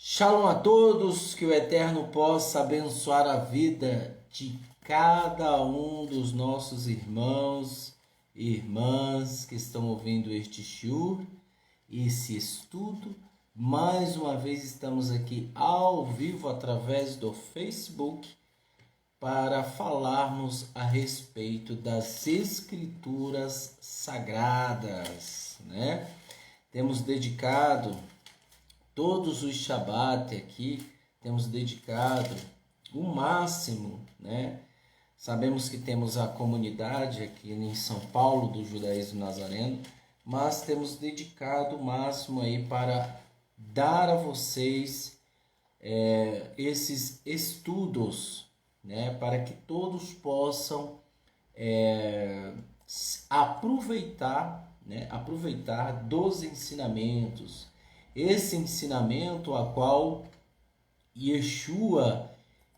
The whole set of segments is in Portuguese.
Shalom a todos, que o Eterno possa abençoar a vida de cada um dos nossos irmãos e irmãs que estão ouvindo este shiur, esse estudo. Mais uma vez estamos aqui ao vivo através do Facebook para falarmos a respeito das Escrituras Sagradas, né? Temos dedicado todos os Shabat aqui, temos dedicado o máximo, né? Sabemos que temos a comunidade aqui em São Paulo do Judaísmo Nazareno, mas temos dedicado o máximo aí para dar a vocês esses estudos, né? Para que todos possam aproveitar, né? Aproveitar dos ensinamentos. Esse ensinamento a qual Yeshua,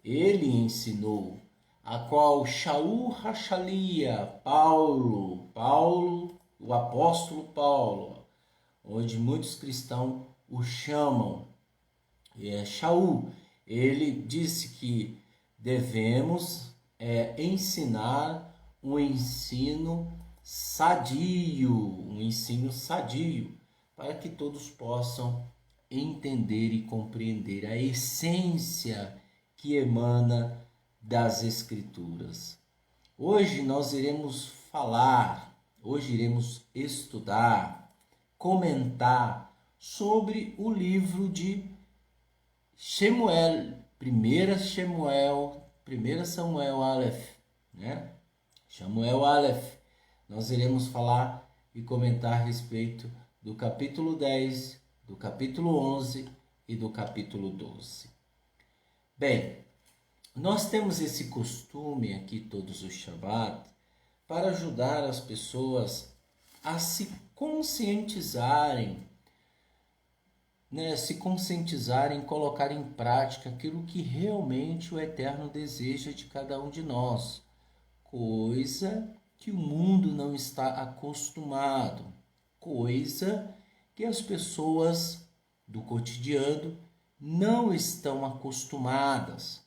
ele ensinou, a qual Shaul Hashalia, Paulo, o apóstolo Paulo, onde muitos cristãos o chamam, Shaul, ele disse que devemos ensinar um ensino sadio, para que todos possam entender e compreender a essência que emana das Escrituras. Hoje nós iremos estudar, comentar sobre o livro de Shemuel, 1 Samuel Aleph, né? Samuel Aleph. Nós iremos falar e comentar a respeito do capítulo 10, do capítulo 11 e do capítulo 12. Bem, nós temos esse costume aqui todos os Shabbat para ajudar as pessoas a se conscientizarem, colocar em prática aquilo que realmente o Eterno deseja de cada um de nós, coisa que o mundo não está acostumado, coisa que as pessoas do cotidiano não estão acostumadas.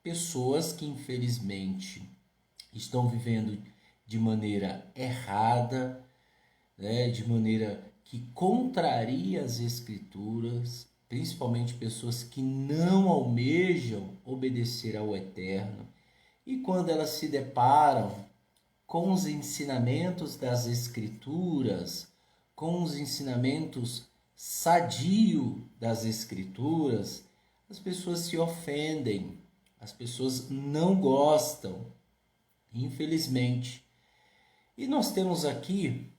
Pessoas que infelizmente estão vivendo de maneira errada, né, de maneira que contraria as Escrituras, principalmente pessoas que não almejam obedecer ao Eterno. E quando elas se deparam com os ensinamentos das Escrituras, com os ensinamentos sadio das Escrituras, as pessoas se ofendem, as pessoas não gostam, infelizmente. E nós temos aqui,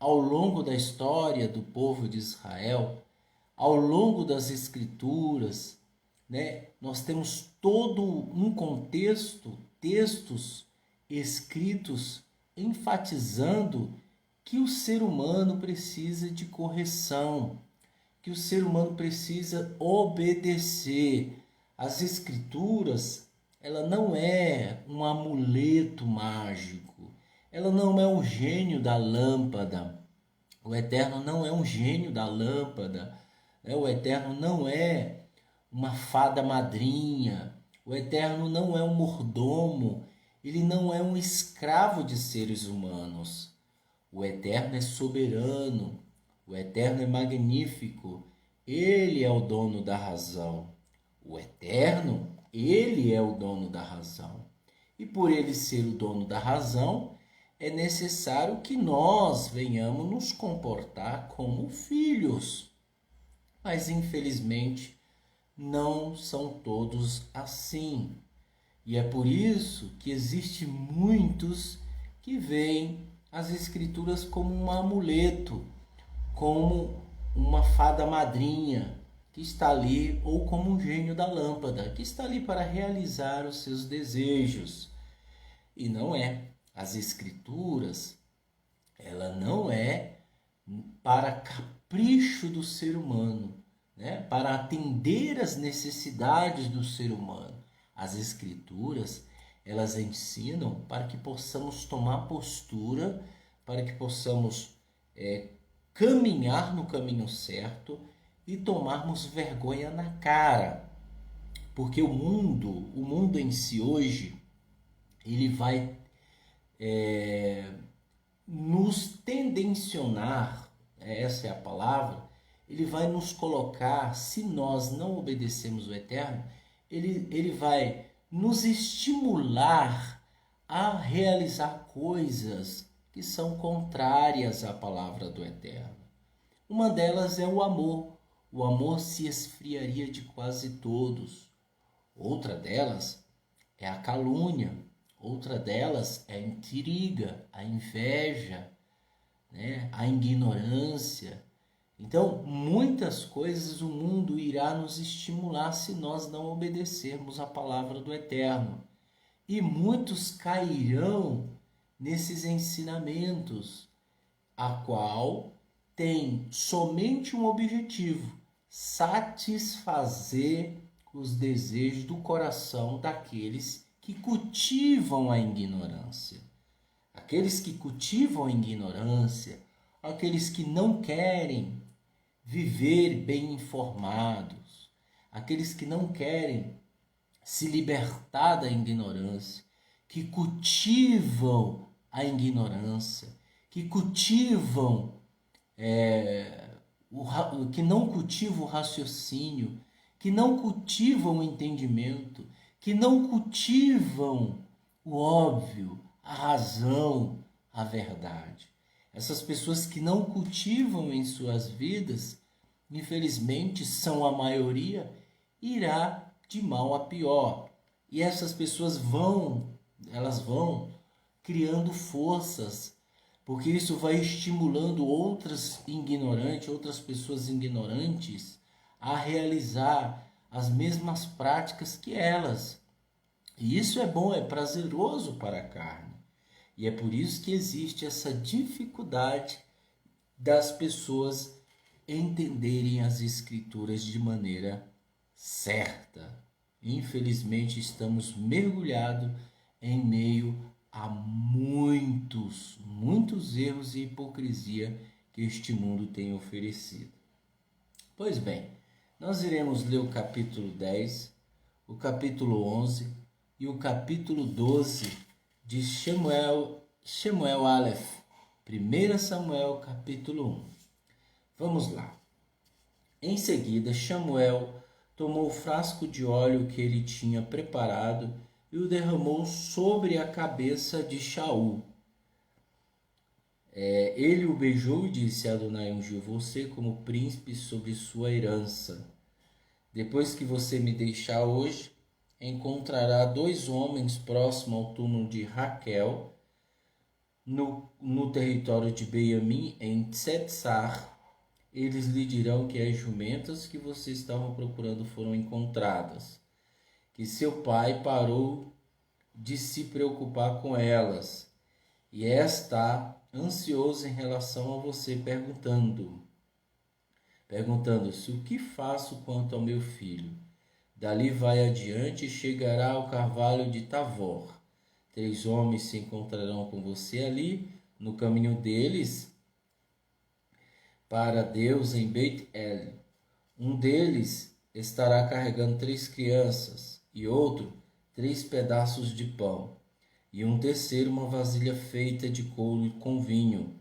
ao longo da história do povo de Israel, ao longo das Escrituras, né, nós temos todo um contexto, textos escritos enfatizando que o ser humano precisa de correção, que o ser humano precisa obedecer. As Escrituras, ela não é um amuleto mágico, ela não é um gênio da lâmpada. O Eterno não é um gênio da lâmpada, né? O Eterno não é uma fada madrinha, o Eterno não é um mordomo, ele não é um escravo de seres humanos. O Eterno é soberano, o Eterno é magnífico, ele é o dono da razão. O Eterno, ele é o dono da razão. E por ele ser o dono da razão, é necessário que nós venhamos nos comportar como filhos. Mas infelizmente não são todos assim. E é por isso que existem muitos que veem as Escrituras como um amuleto, como uma fada madrinha que está ali, ou como um gênio da lâmpada, que está ali para realizar os seus desejos. E não é. As Escrituras, ela não é para capricho do ser humano, né? Para atender às necessidades do ser humano. As Escrituras, elas ensinam para que possamos tomar postura, para que possamos caminhar no caminho certo e tomarmos vergonha na cara. Porque o mundo em si hoje, ele vai nos tendencionar, essa é a palavra, ele vai nos colocar, se nós não obedecemos o Eterno, ele vai nos estimular a realizar coisas que são contrárias à palavra do Eterno. Uma delas é o amor. O amor se esfriaria de quase todos. Outra delas é a calúnia. Outra delas é a intriga, a inveja, né? A ignorância. Então, muitas coisas o mundo irá nos estimular se nós não obedecermos a palavra do Eterno. E muitos cairão nesses ensinamentos, a qual tem somente um objetivo: satisfazer os desejos do coração daqueles que cultivam a ignorância. Aqueles que cultivam a ignorância, aqueles que não querem viver bem informados, aqueles que não querem se libertar da ignorância, que cultivam a ignorância, que cultivam, que não cultivam o raciocínio, que não cultivam o entendimento, que não cultivam o óbvio, a razão, a verdade. Essas pessoas que não cultivam em suas vidas, infelizmente são a maioria, irá de mal a pior. E essas pessoas elas vão criando forças, porque isso vai estimulando outras pessoas ignorantes a realizar as mesmas práticas que elas. E isso é bom, é prazeroso para a carne. E é por isso que existe essa dificuldade das pessoas entenderem as Escrituras de maneira certa. Infelizmente, estamos mergulhados em meio a muitos erros e hipocrisia que este mundo tem oferecido. Pois bem, nós iremos ler o capítulo 10, o capítulo 11 e o capítulo 12 de Shemuel Aleph, 1 Samuel capítulo 1. Vamos lá. Em seguida, Samuel tomou o frasco de óleo que ele tinha preparado e o derramou sobre a cabeça de Shaul. Ele o beijou e disse: Adonai ungiu você como príncipe sobre sua herança. Depois que você me deixar hoje, encontrará 2 homens próximos ao túmulo de Raquel, no território de Benjamim, em Tsetzar. Eles lhe dirão que as jumentas que você estava procurando foram encontradas, que seu pai parou de se preocupar com elas e está ansioso em relação a você, perguntando-se: o que faço quanto ao meu filho? Dali vai adiante e chegará ao carvalho de Tavor. 3 homens se encontrarão com você ali, no caminho deles para Deus em Beit-El. Um deles estará carregando 3 crianças, e outro 3 pedaços de pão, e um terceiro uma vasilha feita de couro com vinho.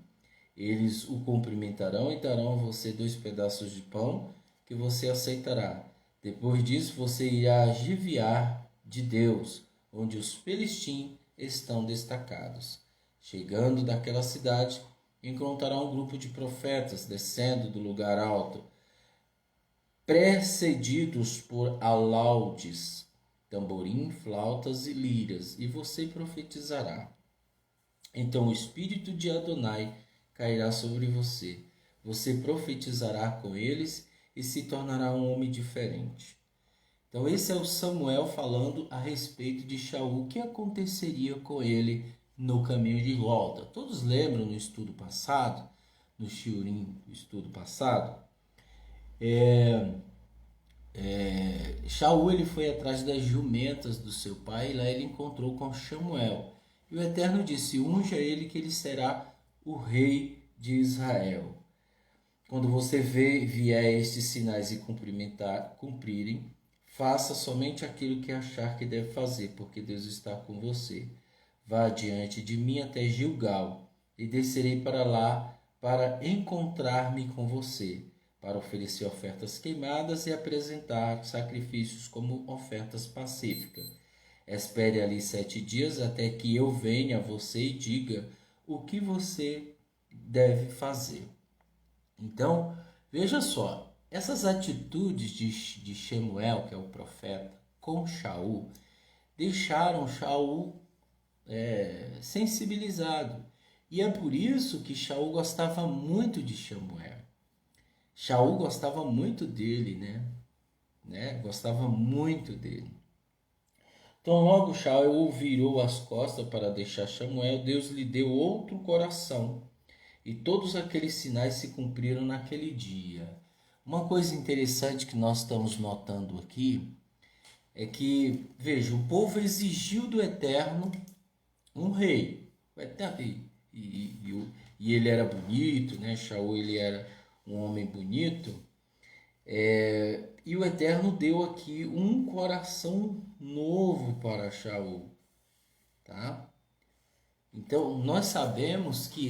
Eles o cumprimentarão e darão a você 2 pedaços de pão, que você aceitará. Depois disso, você irá a Gibeá de Deus, onde os Pelistim estão destacados. Chegando daquela cidade, encontrará um grupo de profetas descendo do lugar alto, precedidos por alaudes, tamborim, flautas e liras, e você profetizará. Então o Espírito de Adonai cairá sobre você. Você profetizará com eles e se tornará um homem diferente. Então esse é o Samuel falando a respeito de Shaul, o que aconteceria com ele no caminho de volta. Todos lembram no estudo passado, no Shiurim, estudo passado, Shaul ele foi atrás das jumentas do seu pai e lá ele encontrou com Samuel. E o Eterno disse: unja ele que ele será o rei de Israel. Quando você vier estes sinais e cumprirem, faça somente aquilo que achar que deve fazer, porque Deus está com você. Vá adiante de mim até Gilgal, e descerei para lá para encontrar-me com você, para oferecer ofertas queimadas e apresentar sacrifícios como ofertas pacíficas. Espere ali 7 dias até que eu venha a você e diga o que você deve fazer. Então, veja só, essas atitudes de Shemuel, que é o profeta, com Shaul, deixaram Shaul sensibilizado. E é por isso que Shaul gostava muito de Shemuel. Shaul gostava muito dele, né? Gostava muito dele. Então logo Shaul virou as costas para deixar Shemuel, Deus lhe deu outro coração. E todos aqueles sinais se cumpriram naquele dia. Uma coisa interessante que nós estamos notando aqui é que, veja, o povo exigiu do Eterno um rei. E ele era bonito, né? Shaul, ele era um homem bonito. E o Eterno deu aqui um coração novo para Shaul, tá? Então, nós sabemos que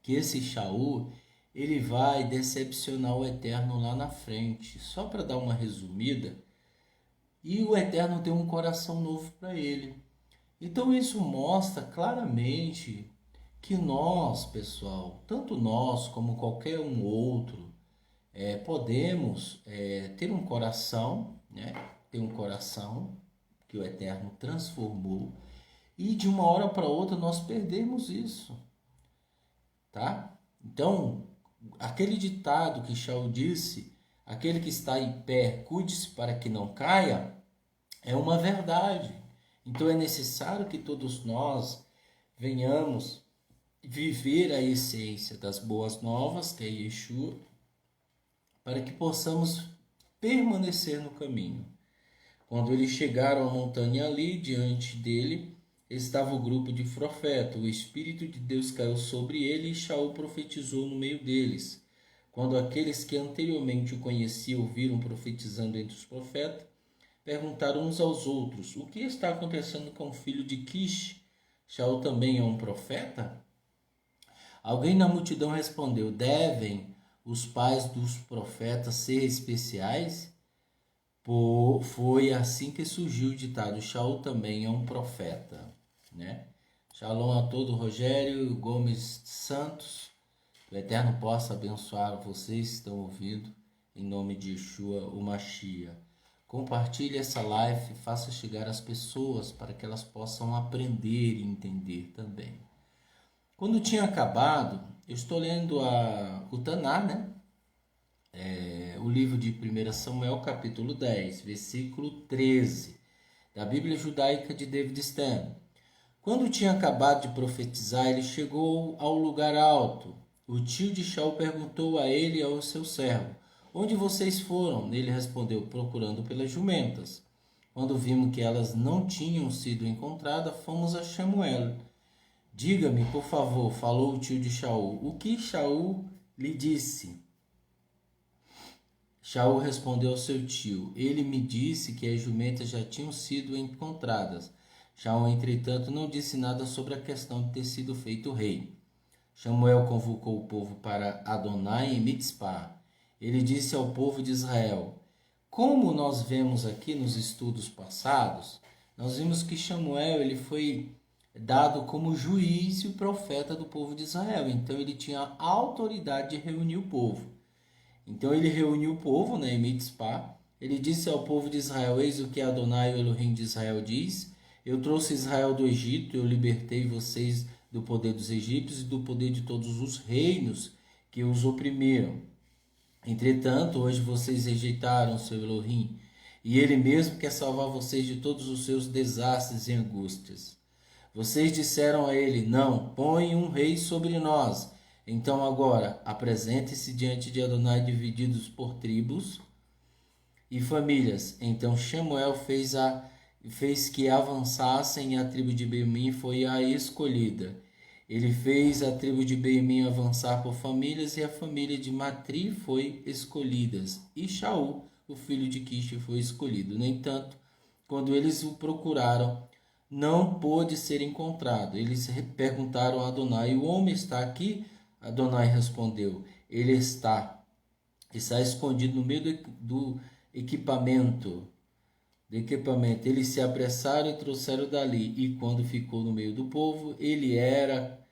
esse Shaul, ele vai decepcionar o Eterno lá na frente. Só para dar uma resumida, e o Eterno deu um coração novo para ele. Então isso mostra claramente que nós, pessoal, tanto nós como qualquer um outro, podemos ter um coração, né? Ter um coração que o Eterno transformou, e de uma hora para outra nós perdemos isso, tá? Então, aquele ditado que Shaul disse, aquele que está em pé, cuide-se para que não caia, é uma verdade. Então é necessário que todos nós venhamos viver a essência das boas novas, que é Yeshua, para que possamos permanecer no caminho. Quando eles chegaram à montanha ali, diante dele estava o grupo de profetas. O Espírito de Deus caiu sobre ele e Shaul profetizou no meio deles. Quando aqueles que anteriormente o conheciam ouviram profetizando entre os profetas, perguntaram uns aos outros: o que está acontecendo com o filho de Quish? Shaul também é um profeta? Alguém na multidão respondeu: devem os pais dos profetas ser especiais? Foi assim que surgiu o ditado: Shaul também é um profeta, né? Shalom a todo Rogério Gomes Santos. O Eterno possa abençoar vocês que estão ouvindo, em nome de Yeshua, o Mashiach. Compartilhe essa live e faça chegar às pessoas para que elas possam aprender e entender também. Quando tinha acabado, eu estou lendo o Taná, né? O livro de 1 Samuel, capítulo 10, versículo 13, da Bíblia Judaica de David Stern. Quando tinha acabado de profetizar, ele chegou ao lugar alto. O tio de Shaul perguntou a ele e ao seu servo: onde vocês foram? Ele respondeu: procurando pelas jumentas. Quando vimos que elas não tinham sido encontradas, fomos a Shemuel. Diga-me, por favor, falou o tio de Shaul, o que Shaul lhe disse? Shaul respondeu ao seu tio: ele me disse que as jumentas já tinham sido encontradas. Shaul, entretanto, não disse nada sobre a questão de ter sido feito rei. Samuel convocou o povo para Adonai em Mitzpah. Ele disse ao povo de Israel: como nós vemos aqui nos estudos passados, nós vimos que Samuel ele foi dado como juiz e profeta do povo de Israel. Então ele tinha a autoridade de reunir o povo. Então ele reuniu o povo, né, em Mitzpah. Ele disse ao povo de Israel: eis o que Adonai, o Elohim de Israel, diz: eu trouxe Israel do Egito, eu libertei vocês do poder dos egípcios e do poder de todos os reinos que os oprimiram. Entretanto, hoje vocês rejeitaram seu Elohim, e ele mesmo quer salvar vocês de todos os seus desastres e angústias. Vocês disseram a ele: não, põe um rei sobre nós. Então agora, apresente-se diante de Adonai divididos por tribos e famílias. Então Samuel fez que avançassem, e a tribo de Benjamim foi a escolhida. Ele fez a tribo de Benjamim avançar por famílias, e a família de Matri foi escolhida, e Shaul, o filho de Quixe, foi escolhido. No entanto, quando eles o procuraram, não pôde ser encontrado. Eles perguntaram a Adonai: o homem está aqui? Adonai respondeu: ele está escondido no meio do equipamento. Eles se apressaram e trouxeram dali, e quando ficou no meio do povo, ele era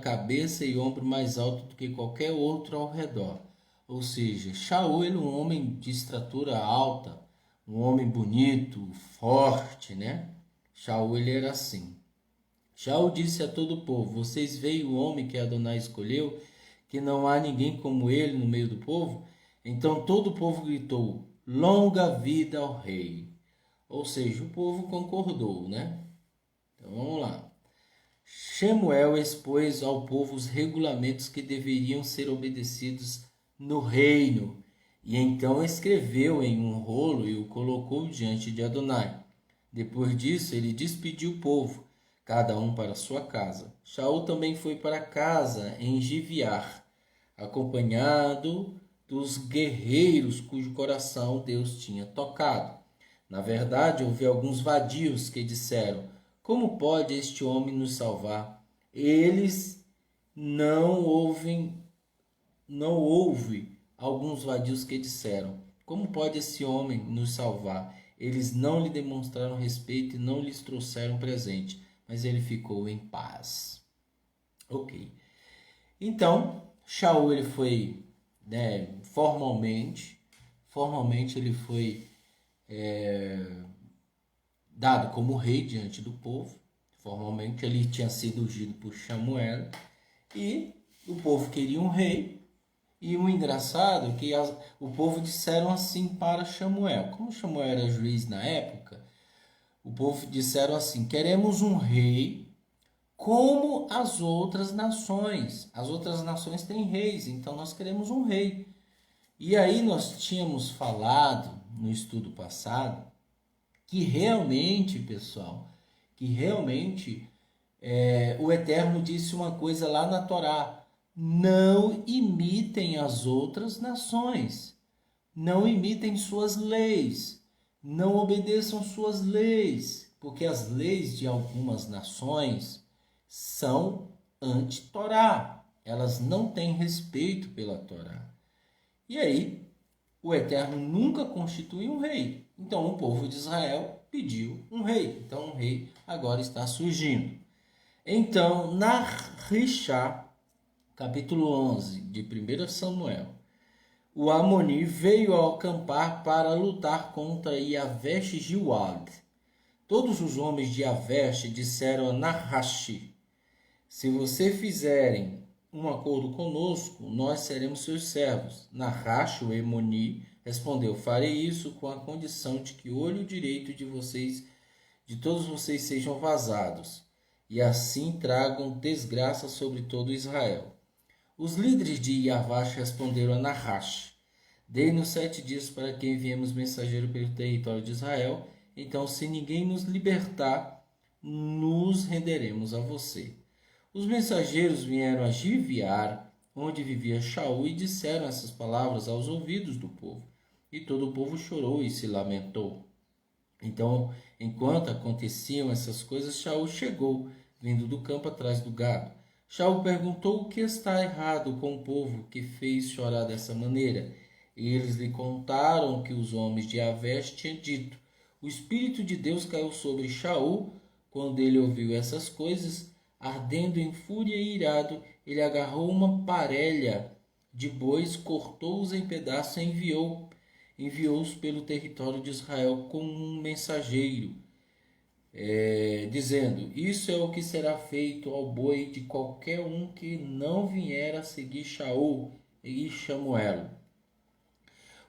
cabeça e ombro mais alto do que qualquer outro ao redor. Ou seja, Shaul era um homem de estatura alta, um homem bonito, forte, né? Shaul ele era assim. Shaul disse a todo o povo: vocês veem o homem que Adonai escolheu, que não há ninguém como ele no meio do povo? Então todo o povo gritou: longa vida ao rei. Ou seja, o povo concordou, né? Então vamos lá. Shemuel expôs ao povo os regulamentos que deveriam ser obedecidos no reino, e então escreveu em um rolo e o colocou diante de Adonai. Depois disso, ele despediu o povo, cada um para sua casa. Shaul também foi para casa em Giviar, acompanhado dos guerreiros cujo coração Deus tinha tocado. Na verdade, houve alguns vadios que disseram: como pode este homem nos salvar? Eles não houve alguns vadios que disseram: como pode esse homem nos salvar? Eles não lhe demonstraram respeito e não lhes trouxeram presente, mas ele ficou em paz. Ok. Então, Shaul ele foi, formalmente ele foi dado como rei diante do povo. Formalmente ele tinha sido ungido por Samuel, e o povo queria um rei. E o engraçado é que o povo disseram assim para Samuel. Como Samuel era juiz na época, o povo disseram assim: queremos um rei como as outras nações. As outras nações têm reis, então nós queremos um rei. E aí nós tínhamos falado no estudo passado que realmente, pessoal, o Eterno disse uma coisa lá na Torá: não imitem as outras nações, não imitem suas leis, não obedeçam suas leis, porque as leis de algumas nações são anti-Torá, elas não têm respeito pela Torá. E aí, o Eterno nunca constituiu um rei. Então, o povo de Israel pediu um rei. Então, um rei agora está surgindo. Então, na Rishá, capítulo 11 de 1 Samuel, o Amoni veio ao acampar para lutar contra Yavesh Gileade. Todos os homens de Yavesh disseram a Nahashi: se você fizerem um acordo conosco, nós seremos seus servos. Nahash, o Emoni, respondeu: farei isso com a condição de que o olho direito de todos vocês sejam vazados, e assim tragam desgraça sobre todo Israel. Os líderes de Yavash responderam a Nahash: dei-nos 7 dias para que enviemos mensageiro pelo território de Israel, então se ninguém nos libertar, nos renderemos a você. Os mensageiros vieram a Giviar, onde vivia Shaul, e disseram essas palavras aos ouvidos do povo. E todo o povo chorou e se lamentou. Então, enquanto aconteciam essas coisas, Shaul chegou, vindo do campo atrás do gado. Shaul perguntou o que está errado com o povo que fez chorar dessa maneira. E eles lhe contaram o que os homens de Yavesh tinham dito. O Espírito de Deus caiu sobre Shaul quando ele ouviu essas coisas. Ardendo em fúria e irado, ele agarrou uma parelha de bois, cortou-os em pedaços e enviou-os pelo território de Israel com um mensageiro, dizendo: isso é o que será feito ao boi de qualquer um que não vier a seguir Shaul e Samuel.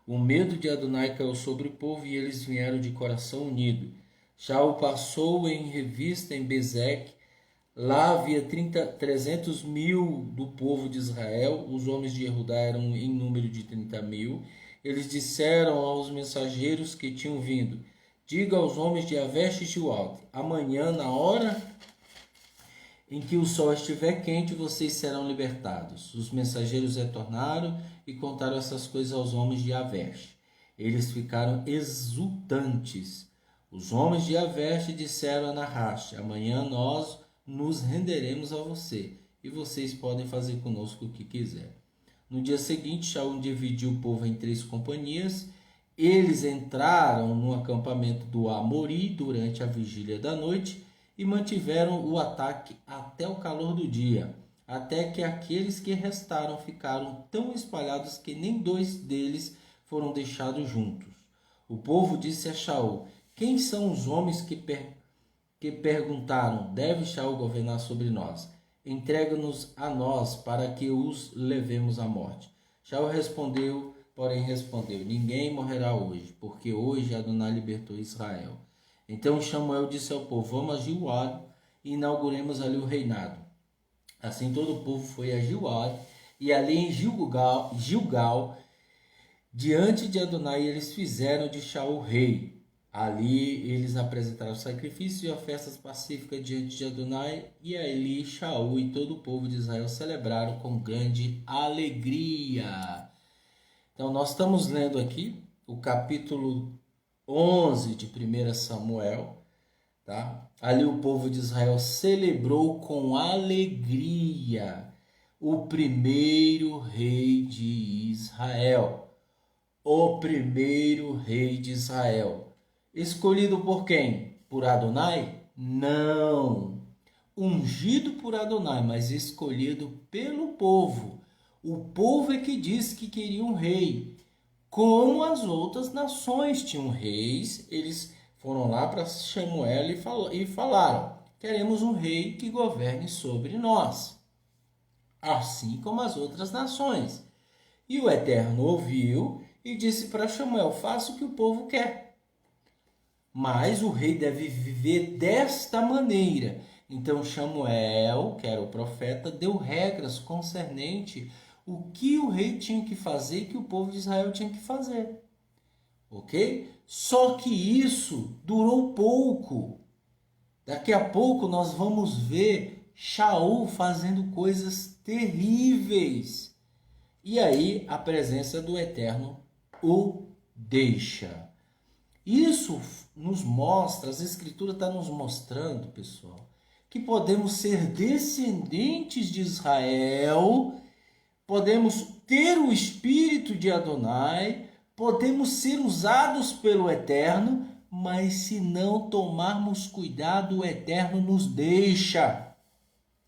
O medo de Adonai caiu sobre o povo e eles vieram de coração unido. Shaul passou em revista em Bezeque. Lá havia 300 mil do povo de Israel. Os homens de Jehudá eram em número de 30 mil. Eles disseram aos mensageiros que tinham vindo: diga aos homens de Yavesh e Gileade: amanhã, na hora em que o sol estiver quente, vocês serão libertados. Os mensageiros retornaram e contaram essas coisas aos homens de Avesh. Eles ficaram exultantes. Os homens de Avesh disseram a Nahash: amanhã nós nos renderemos a você, e vocês podem fazer conosco o que quiser. No dia seguinte, Shaul dividiu o povo em 3 companhias. Eles entraram no acampamento do Amori durante a vigília da noite e mantiveram o ataque até o calor do dia, até que aqueles que restaram ficaram tão espalhados que nem 2 deles foram deixados juntos. O povo disse a Shaul: quem são os homens que perguntaram: deve Shaul governar sobre nós? Entrega-nos a nós para que os levemos à morte. Shaul respondeu, ninguém morrerá hoje, porque hoje Adonai libertou Israel. Então Samuel disse ao povo: vamos a Gilgal e inauguremos ali o reinado. Assim todo o povo foi a Gilgal, e ali em Gilgal, diante de Adonai, eles fizeram de Shaul rei. Ali eles apresentaram sacrifícios e ofertas pacíficas diante de Adonai, e ali Shaul e todo o povo de Israel celebraram com grande alegria. Então nós estamos lendo aqui o capítulo 11 de 1 Samuel, tá? Ali o povo de Israel celebrou com alegria o primeiro rei de Israel. O primeiro rei de Israel. Escolhido por quem? Por Adonai? Não. Ungido por Adonai, mas escolhido pelo povo. O povo é que disse que queria um rei. Como as outras nações tinham reis, eles foram lá para Samuel e falaram: queremos um rei que governe sobre nós, assim como as outras nações. E o Eterno ouviu e disse para Samuel: faça o que o povo quer. Mas o rei deve viver desta maneira. Então Samuel, que era o profeta, deu regras concernente o que o rei tinha que fazer e que o povo de Israel tinha que fazer. Ok? Só que isso durou pouco. Daqui a pouco nós vamos ver Shaul fazendo coisas terríveis. E aí a presença do Eterno o deixa. Isso nos mostra, as Escrituras estão nos mostrando, pessoal, que podemos ser descendentes de Israel, podemos ter o Espírito de Adonai, podemos ser usados pelo Eterno, mas se não tomarmos cuidado, o Eterno nos deixa.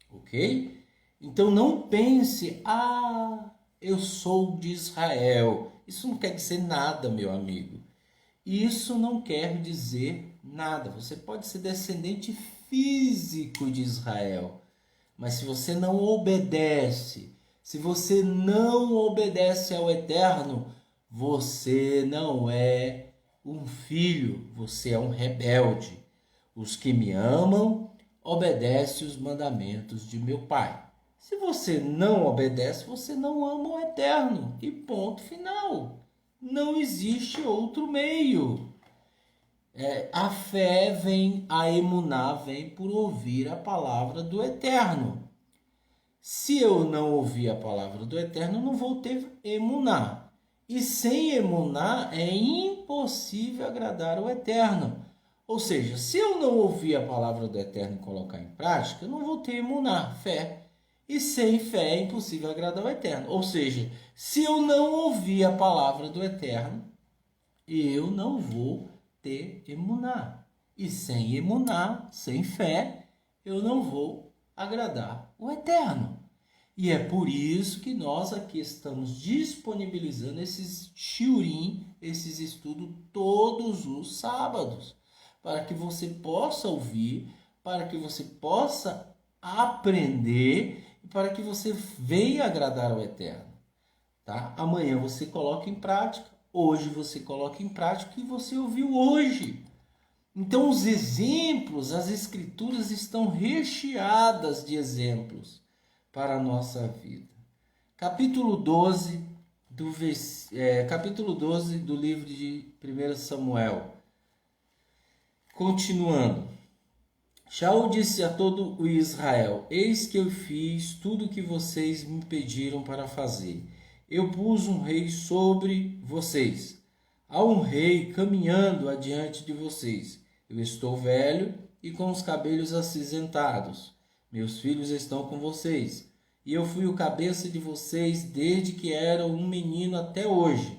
Ok? Então não pense: eu sou de Israel. Isso não quer dizer nada, meu amigo. Isso não quer dizer nada. Você pode ser descendente físico de Israel, mas se você não obedece, se você não obedece ao Eterno, você não é um filho, você é um rebelde. Os que me amam obedecem os mandamentos de meu Pai. Se você não obedece, você não ama o Eterno. E ponto final. Não existe outro meio. A fé vem, a emuná vem por ouvir a palavra do Eterno. Se eu não ouvir a palavra do Eterno, não vou ter emuná. E sem emuná é impossível agradar o Eterno. Ou seja, se eu não ouvir a palavra do Eterno e colocar em prática, eu não vou ter emuná, fé. E sem fé é impossível agradar o Eterno. Ou seja, se eu não ouvir a palavra do Eterno, eu não vou ter emuná. E sem emuná, sem fé, eu não vou agradar o Eterno. E é por isso que nós aqui estamos disponibilizando esses shiurim, esses estudos todos os sábados, para que você possa ouvir, para que você possa aprender e para que você venha agradar ao Eterno. Tá? Amanhã você coloca em prática, hoje você coloca em prática o que você ouviu hoje. Então os exemplos, as escrituras estão recheadas de exemplos para a nossa vida. Capítulo 12 do livro de 1 Samuel. Continuando. Shaul disse a todo o Israel: Eis que eu fiz tudo o que vocês me pediram para fazer. Eu pus um rei sobre vocês. Há um rei caminhando adiante de vocês. Eu estou velho e com os cabelos acinzentados. Meus filhos estão com vocês. E eu fui o cabeça de vocês desde que era um menino até hoje.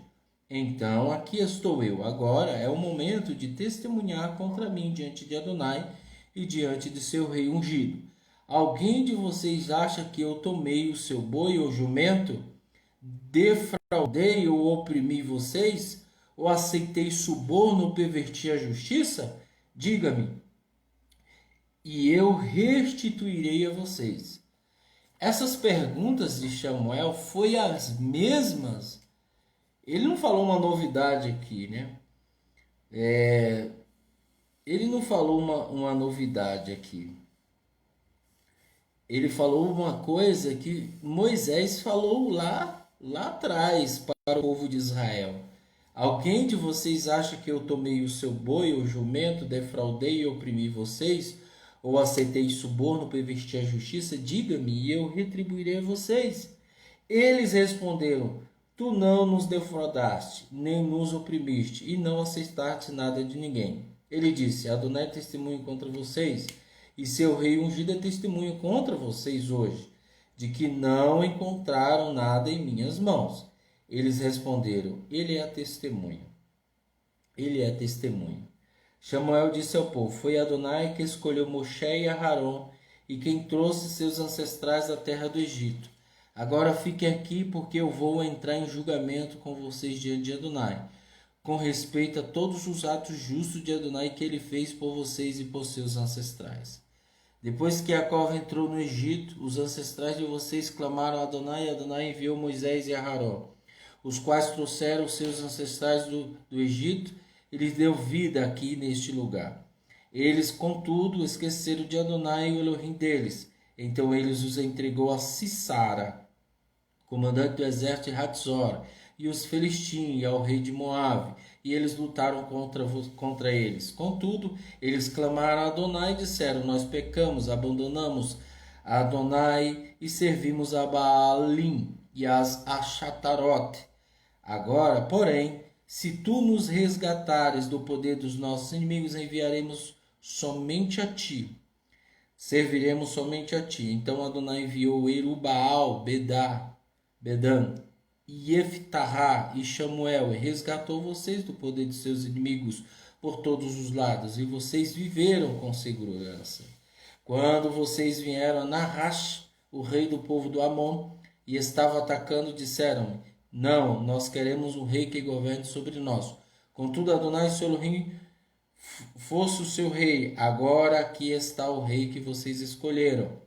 Então aqui estou eu. Agora é o momento de testemunhar contra mim diante de Adonai e diante de seu rei ungido. Alguém de vocês acha que eu tomei o seu boi ou jumento? Defraudei ou oprimi vocês? Ou aceitei suborno ou perverti a justiça? Diga-me, e eu restituirei a vocês. Essas perguntas de Samuel foi as mesmas. Ele não falou uma novidade aqui, né? Ele não falou uma novidade aqui. Ele falou uma coisa que Moisés falou lá atrás para o povo de Israel. Alguém de vocês acha que eu tomei o seu boi ou jumento, defraudei e oprimi vocês? Ou aceitei suborno, perverti a justiça? Diga-me e eu retribuirei a vocês. Eles responderam: Tu não nos defraudaste, nem nos oprimiste, e não aceitaste nada de ninguém. Ele disse: Adonai é testemunho contra vocês, e seu rei ungido é testemunho contra vocês hoje, de que não encontraram nada em minhas mãos. Eles responderam: Ele é a testemunha. Ele é testemunha. Samuel disse ao povo: Foi Adonai que escolheu Moshe e Aharon, e quem trouxe seus ancestrais da terra do Egito. Agora fiquem aqui, porque eu vou entrar em julgamento com vocês diante de Adonai, com respeito a todos os atos justos de Adonai que ele fez por vocês e por seus ancestrais. Depois que Jacó entrou no Egito, os ancestrais de vocês clamaram a Adonai, e Adonai enviou Moisés e Aharon, os quais trouxeram seus ancestrais do Egito e lhes deu vida aqui neste lugar. Eles, contudo, esqueceram de Adonai e o Elohim deles. Então eles os entregou a Sissara, comandante do exército de Hatzor, e os filisteus, e ao rei de Moabe, e eles lutaram contra eles. Contudo, eles clamaram a Adonai e disseram: Nós pecamos, abandonamos a Adonai e servimos a Baalim e as Ashatarote. Agora, porém, se tu nos resgatares do poder dos nossos inimigos, enviaremos somente a ti. Serviremos somente a ti. Então Adonai enviou Erubaal, Bedan, Yeftahá e Samuel, e resgatou vocês do poder de seus inimigos por todos os lados, e vocês viveram com segurança. Quando vocês vieram a Nahash, o rei do povo do Amon, e estava atacando, disseram: Não, nós queremos um rei que governe sobre nós. Contudo, Adonai, seu Elohim, fosse o seu rei. Agora aqui está o rei que vocês escolheram,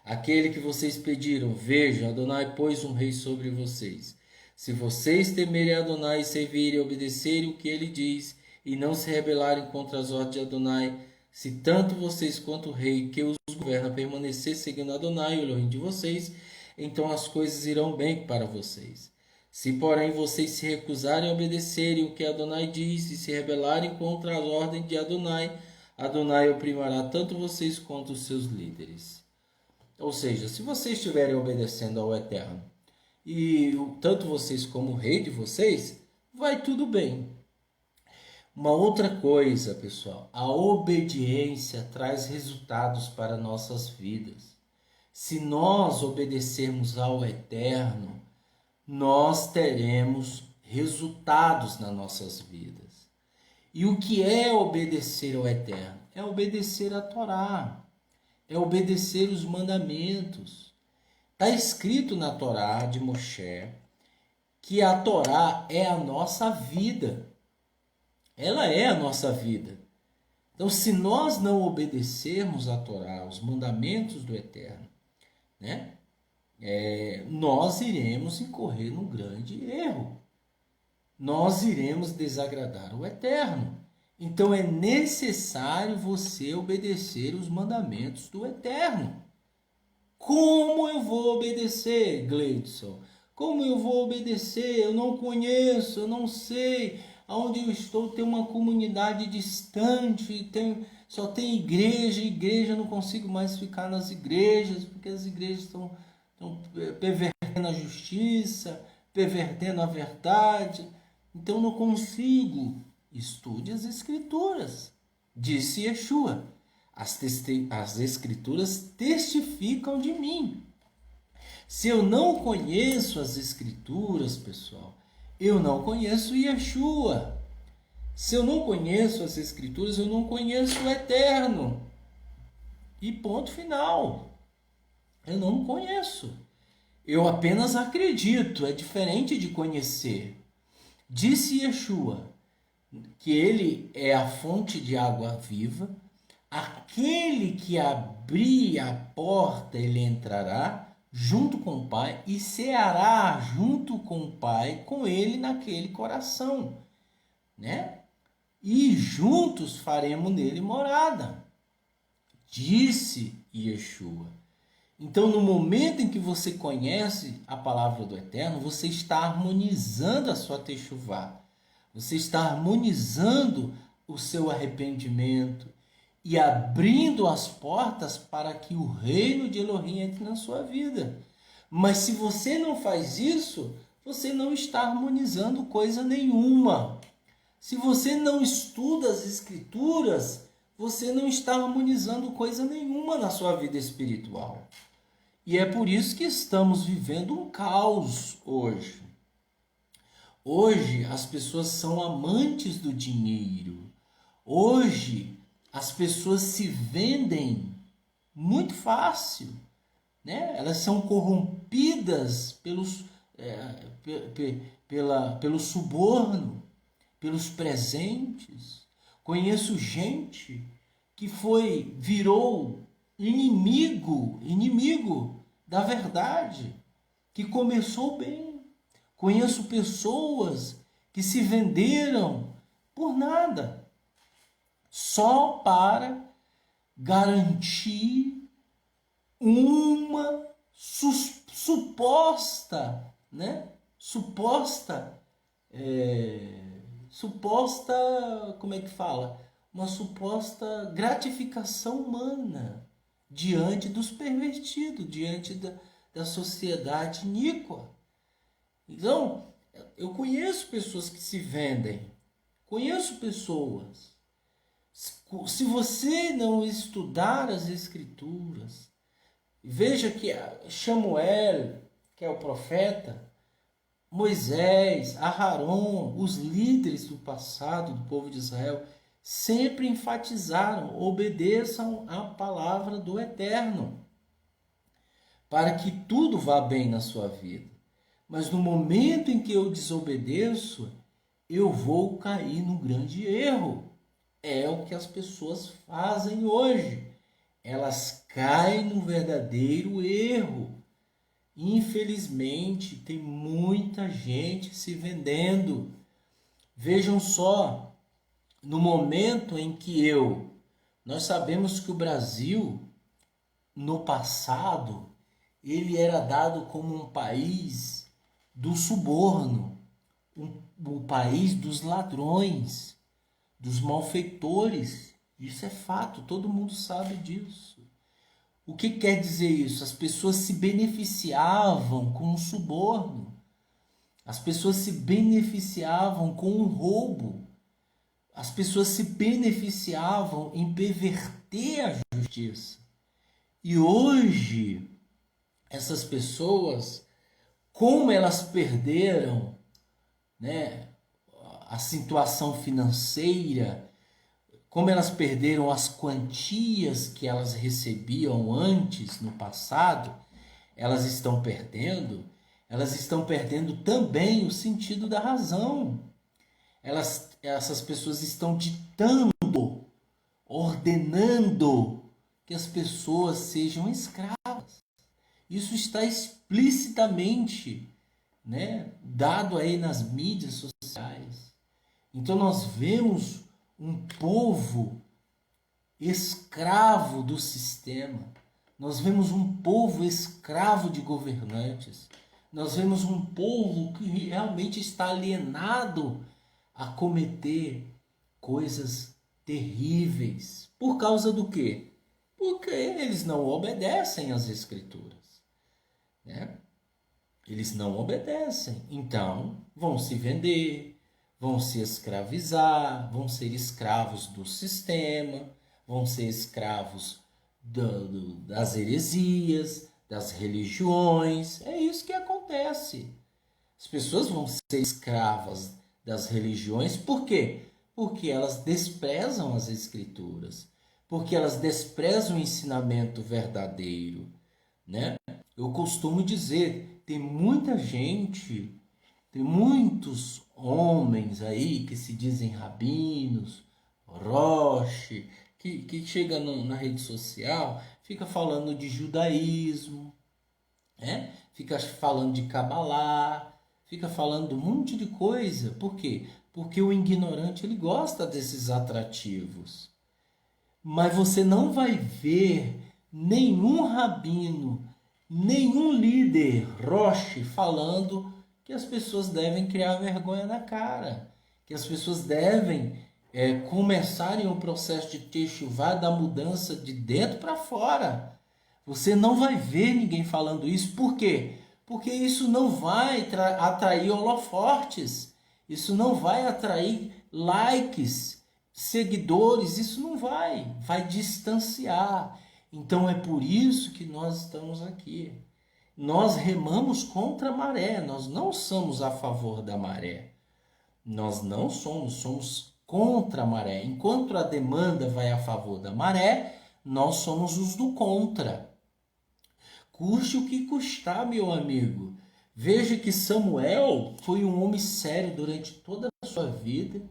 aquele que vocês pediram. Veja, Adonai pôs um rei sobre vocês. Se vocês temerem Adonai, servirem e obedecerem o que ele diz, e não se rebelarem contra as ordens de Adonai, se tanto vocês quanto o rei que os governa permanecer seguindo Adonai, o Elohim de vocês, então as coisas irão bem para vocês. Se, porém, vocês se recusarem a obedecerem o que Adonai diz e se rebelarem contra as ordens de Adonai, Adonai oprimirá tanto vocês quanto os seus líderes. Ou seja, se vocês estiverem obedecendo ao Eterno, e tanto vocês como o rei de vocês, vai tudo bem. Uma outra coisa, pessoal, a obediência traz resultados para nossas vidas. Se nós obedecermos ao Eterno, nós teremos resultados nas nossas vidas. E o que é obedecer ao Eterno? É obedecer a Torá, é obedecer os mandamentos. Está escrito na Torá de Moshe que a Torá é a nossa vida. Ela é a nossa vida. Então, se nós não obedecermos a Torá, os mandamentos do Eterno, né, nós iremos incorrer num grande erro. Nós iremos desagradar o Eterno. Então é necessário você obedecer os mandamentos do Eterno. Como eu vou obedecer, Gleidson? Como eu vou obedecer? Eu não conheço, eu não sei. Onde eu estou tem uma comunidade distante, só tem igreja, eu não consigo mais ficar nas igrejas, porque as igrejas estão pervertendo a justiça, pervertendo a verdade, então não consigo. Estude as Escrituras, disse Yeshua. As Escrituras testificam de mim. Se eu não conheço as Escrituras, pessoal, eu não conheço Yeshua. Se eu não conheço as Escrituras, eu não conheço o Eterno. E ponto final. Eu não conheço. Eu apenas acredito. É diferente de conhecer. Disse Yeshua que ele é a fonte de água viva. Aquele que abrir a porta, ele entrará junto com o Pai e ceará junto com o Pai, com ele naquele coração, né? E juntos faremos nele morada, disse Yeshua. Então, no momento em que você conhece a palavra do Eterno, você está harmonizando a sua techuvá, você está harmonizando o seu arrependimento e abrindo as portas para que o reino de Elohim entre na sua vida. Mas se você não faz isso, você não está harmonizando coisa nenhuma. Se você não estuda as Escrituras, você não está harmonizando coisa nenhuma na sua vida espiritual. E é por isso que estamos vivendo um caos hoje. Hoje as pessoas são amantes do dinheiro. Hoje as pessoas se vendem muito fácil, né? Elas são corrompidas pelo suborno, pelos presentes. Conheço gente que virou inimigo da verdade, que começou bem. Conheço pessoas que se venderam por nada, só para garantir uma suposta, né? Como é que fala? Uma suposta gratificação humana diante dos pervertidos, diante da sociedade iníqua. Então, eu conheço pessoas que se vendem, conheço pessoas. Se você não estudar as Escrituras, veja que Samuel, que é o profeta, Moisés, Aharon, os líderes do passado do povo de Israel, sempre enfatizaram: obedeçam a palavra do Eterno, para que tudo vá bem na sua vida. Mas no momento em que eu desobedeço, eu vou cair num grande erro. É o que as pessoas fazem hoje. Elas caem num verdadeiro erro. Infelizmente, tem muita gente se vendendo. Vejam só, no momento em que nós sabemos que o Brasil, no passado, ele era dado como um país do suborno, um país dos ladrões, dos malfeitores. Isso é fato, todo mundo sabe disso. O que quer dizer isso? As pessoas se beneficiavam com o suborno, as pessoas se beneficiavam com o roubo, as pessoas se beneficiavam em perverter a justiça. E hoje, essas pessoas, como elas perderam, né, a situação financeira, como elas perderam as quantias que elas recebiam antes, no passado, elas estão perdendo também o sentido da razão. Essas pessoas estão ditando, ordenando que as pessoas sejam escravas. Isso está explicitamente, né, dado aí nas mídias sociais. Então nós vemos um povo escravo do sistema. Nós vemos um povo escravo de governantes. Nós vemos um povo que realmente está alienado a cometer coisas terríveis. Por causa do quê? Porque eles não obedecem às Escrituras, né? Eles não obedecem. Então, vão se vender, vão se escravizar, vão ser escravos do sistema, vão ser escravos das heresias, das religiões. É isso que acontece. As pessoas vão ser escravas das religiões, por quê? Porque elas desprezam as Escrituras, porque elas desprezam o ensinamento verdadeiro, né? Eu costumo dizer, tem muita gente, tem muitos homens aí que se dizem rabinos, roche, que chega na rede social, fica falando de judaísmo, né? Fica falando de Cabalá, fica falando um monte de coisa. Por quê? Porque o ignorante ele gosta desses atrativos. Mas você não vai ver nenhum rabino, nenhum líder roche falando que as pessoas devem criar vergonha na cara, que as pessoas devem começarem o processo de techuvá, da mudança de dentro para fora. Você não vai ver ninguém falando isso. Por quê? Porque isso não vai atrair holofortes, isso não vai atrair likes, seguidores, isso não vai distanciar. Então é por isso que nós estamos aqui. Nós remamos contra a maré, nós não somos a favor da maré. Nós não somos contra a maré. Enquanto a demanda vai a favor da maré, nós somos os do contra. Custe o que custar, meu amigo. Veja que Samuel foi um homem sério durante toda a sua vida,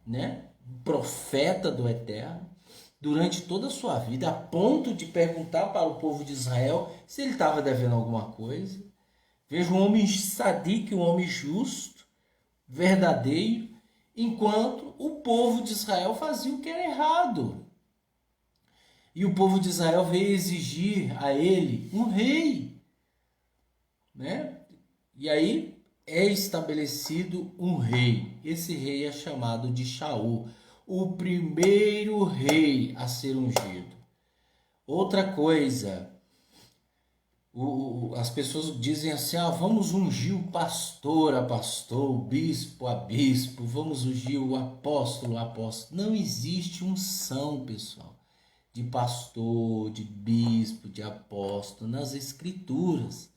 né? Profeta do Eterno, durante toda a sua vida, a ponto de perguntar para o povo de Israel se ele estava devendo alguma coisa. Veja um homem sadique, um homem justo, verdadeiro, enquanto o povo de Israel fazia o que era errado. E o povo de Israel veio exigir a ele um rei, né? E aí é estabelecido um rei. Esse rei é chamado de Shaul, o primeiro rei a ser ungido. Outra coisa, as pessoas dizem assim, vamos ungir o pastor a pastor, o bispo a bispo, vamos ungir o apóstolo a apóstolo. Não existe unção, pessoal, de pastor, de bispo, de apóstolo nas Escrituras.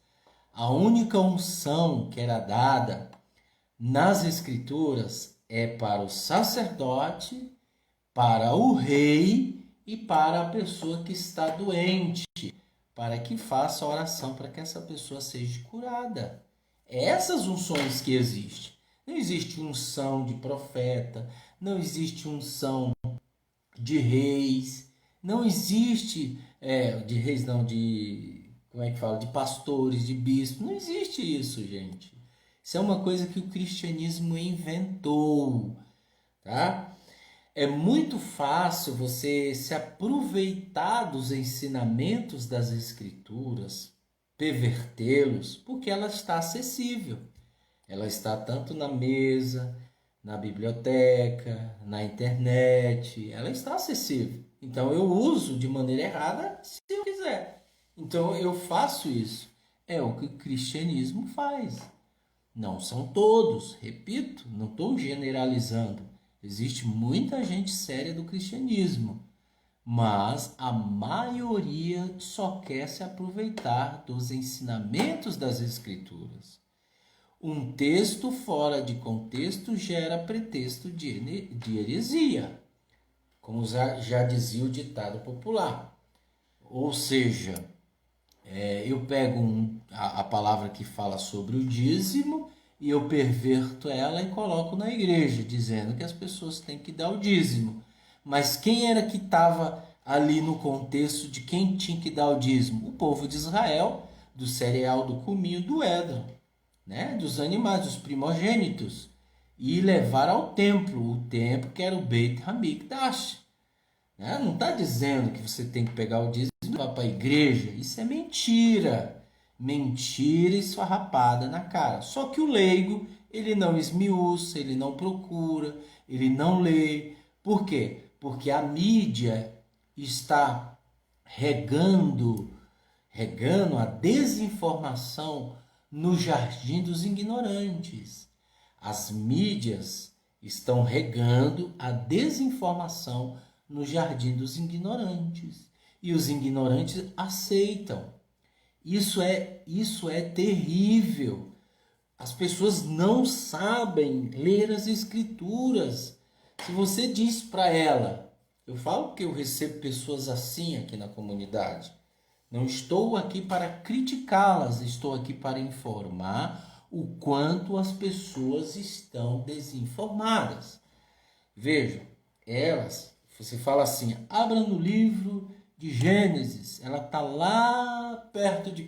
A única unção que era dada nas Escrituras é para o sacerdote, para o rei e para a pessoa que está doente, para que faça a oração para que essa pessoa seja curada. Essas unções que existem. Não existe unção de profeta, não existe unção de reis, não existe de reis não, como é que fala, de pastores, de bispos, não existe isso, gente. Isso é uma coisa que o cristianismo inventou, tá? É muito fácil você se aproveitar dos ensinamentos das Escrituras, pervertê-los, porque ela está acessível. Ela está tanto na mesa, na biblioteca, na internet, ela está acessível. Então eu uso de maneira errada se eu quiser. Então eu faço isso. É o que o cristianismo faz. Não são todos, repito, não estou generalizando. Existe muita gente séria do cristianismo, mas a maioria só quer se aproveitar dos ensinamentos das Escrituras. Um texto fora de contexto gera pretexto de heresia, como já dizia o ditado popular. Ou seja, eu pego a palavra que fala sobre o dízimo e eu perverto ela e coloco na igreja, dizendo que as pessoas têm que dar o dízimo. Mas quem era que estava ali no contexto de quem tinha que dar o dízimo? O povo de Israel, do cereal, do cominho, do edro, né? Dos animais, dos primogênitos. E levar ao templo, o templo que era o Beit Hamikdash. Né? Não está dizendo que você tem que pegar o dízimo e levar para a igreja. Isso é mentira. Mentira esfarrapada na cara. Só que o leigo, Ele não esmiuça, ele não procura, ele não lê. Por quê? Porque a mídia está regando a desinformação no jardim dos ignorantes. As mídias estão regando a desinformação no jardim dos ignorantes. E os ignorantes aceitam. Isso é terrível. As pessoas não sabem ler as escrituras. Se você diz para ela, eu falo que eu recebo pessoas assim aqui na comunidade. Não estou aqui para criticá-las, estou aqui para informar o quanto as pessoas estão desinformadas. Vejam, você fala assim, abra no livro de Gênesis, ela está lá perto de 1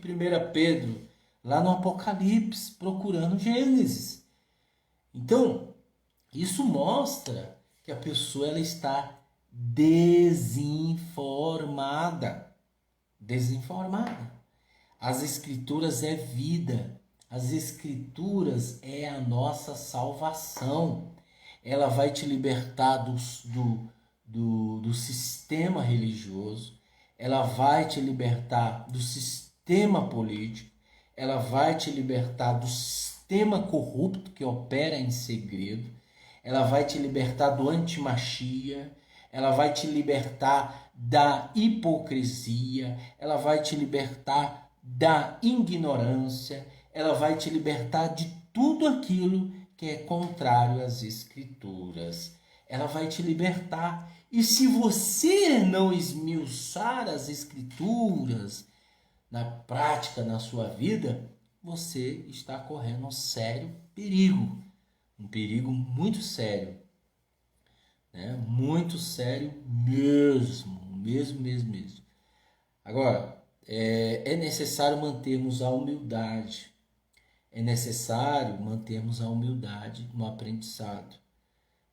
Pedro, lá no Apocalipse, procurando Gênesis. Então, isso mostra que a pessoa ela está desinformada. As escrituras é vida. As escrituras é a nossa salvação. Ela vai te libertar do sistema religioso. Ela vai te libertar do sistema político. Ela vai te libertar do sistema corrupto que opera em segredo. Ela vai te libertar do antimachia. Ela vai te libertar da hipocrisia, ela vai te libertar da ignorância, ela vai te libertar de tudo aquilo que é contrário às escrituras. Ela vai te libertar. E se você não esmiuçar as escrituras na prática, na sua vida, você está correndo um sério perigo. Um perigo muito sério. Muito sério mesmo. Agora, é necessário mantermos a humildade. É necessário mantermos a humildade no aprendizado.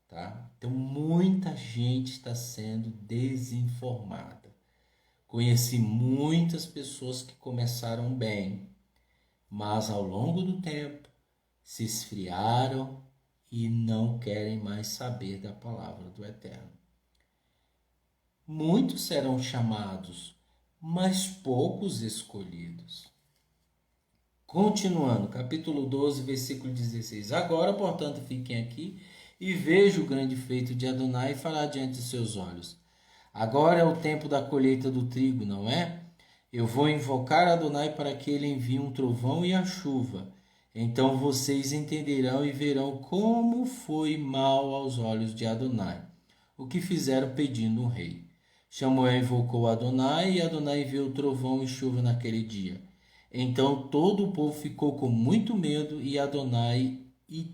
Tá? Então, muita gente está sendo desinformada. Conheci muitas pessoas que começaram bem, mas ao longo do tempo se esfriaram e não querem mais saber da palavra do Eterno. Muitos serão chamados, mas poucos escolhidos. Continuando, capítulo 12, versículo 16. Agora, portanto, fiquem aqui e vejam o grande feito de Adonai e fará diante de seus olhos. Agora é o tempo da colheita do trigo, não é? Eu vou invocar Adonai para que ele envie um trovão e a chuva. Então vocês entenderão e verão como foi mal aos olhos de Adonai, o que fizeram pedindo um rei. Samuel invocou Adonai e Adonai enviou trovão e chuva naquele dia. Então todo o povo ficou com muito medo de Adonai e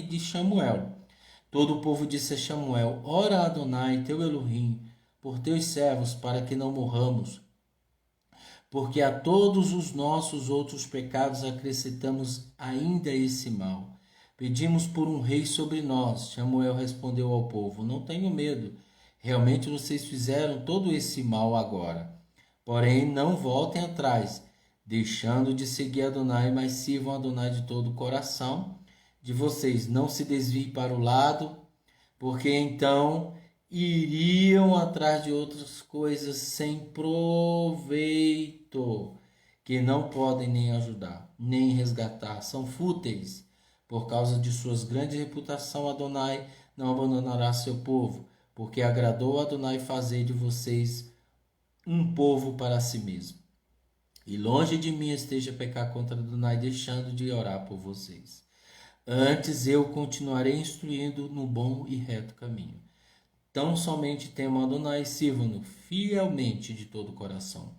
de Samuel. Todo o povo disse a Samuel: Ora Adonai, teu Elohim, por teus servos, para que não morramos. Porque a todos os nossos outros pecados acrescentamos ainda esse mal. Pedimos por um rei sobre nós. Samuel respondeu ao povo: Não tenho medo. Realmente vocês fizeram todo esse mal agora. Porém, não voltem atrás, deixando de seguir Adonai, mas sirvam Adonai de todo o coração de vocês. Não se desviem para o lado, porque então iriam atrás de outras coisas sem proveito, que não podem nem ajudar, nem resgatar. São fúteis. Por causa de suas grandes reputação, Adonai não abandonará seu povo, porque agradou a Adonai fazer de vocês um povo para si mesmo. E longe de mim esteja pecar contra Adonai, deixando de orar por vocês. Antes eu continuarei instruindo no bom e reto caminho. Tão somente temam Adonai e sirvam-no fielmente de todo o coração.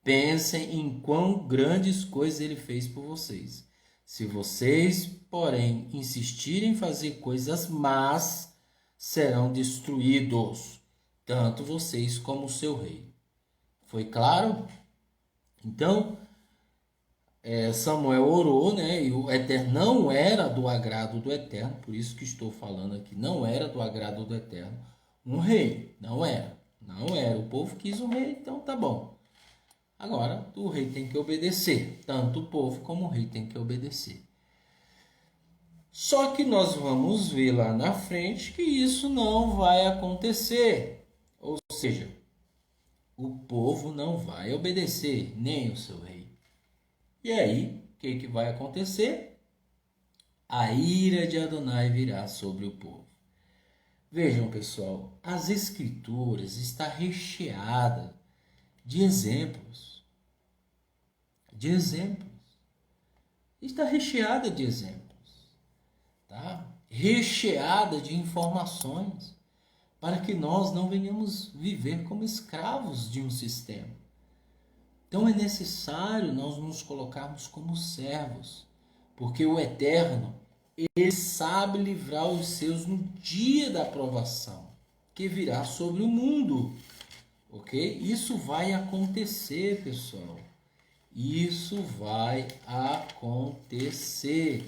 Pensem em quão grandes coisas ele fez por vocês. Se vocês, porém, insistirem em fazer coisas más, serão destruídos, tanto vocês como o seu rei. Foi claro? Então, Samuel orou, né? E o Eterno não era do agrado do Eterno, por isso que estou falando aqui, não era do agrado do Eterno um rei, não era. O povo quis um rei, então tá bom. Agora, o rei tem que obedecer, tanto o povo como o rei tem que obedecer. Só que nós vamos ver lá na frente que isso não vai acontecer. Ou seja, o povo não vai obedecer, nem o seu rei. E aí, o que vai acontecer? A ira de Adonai virá sobre o povo. Vejam, pessoal, as escrituras está recheada de exemplos. De exemplos. Está recheada de exemplos. Tá? Recheada de informações para que nós não venhamos viver como escravos de um sistema. Então é necessário nós nos colocarmos como servos, porque o Eterno, ele sabe livrar os seus no dia da provação, que virá sobre o mundo. Ok? Isso vai acontecer, pessoal. Isso vai acontecer.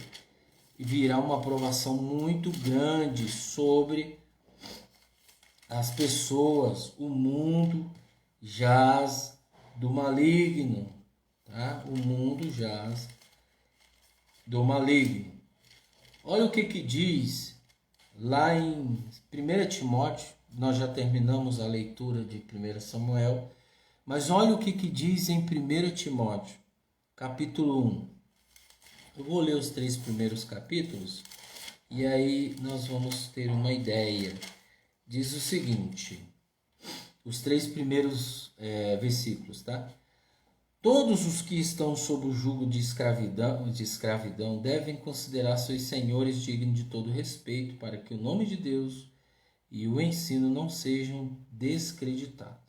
E virá uma provação muito grande sobre as pessoas. O mundo jaz do maligno. Tá? O mundo jaz do maligno. Olha o que diz lá em 1 Timóteo. Nós já terminamos a leitura de 1 Samuel. Mas olha o que diz em 1 Timóteo, capítulo 1. Eu vou ler os 3 primeiros capítulos e aí nós vamos ter uma ideia. Diz o seguinte, os 3 primeiros versículos, tá? Todos os que estão sob o jugo de escravidão devem considerar seus senhores dignos de todo respeito, para que o nome de Deus e o ensino não sejam descreditados.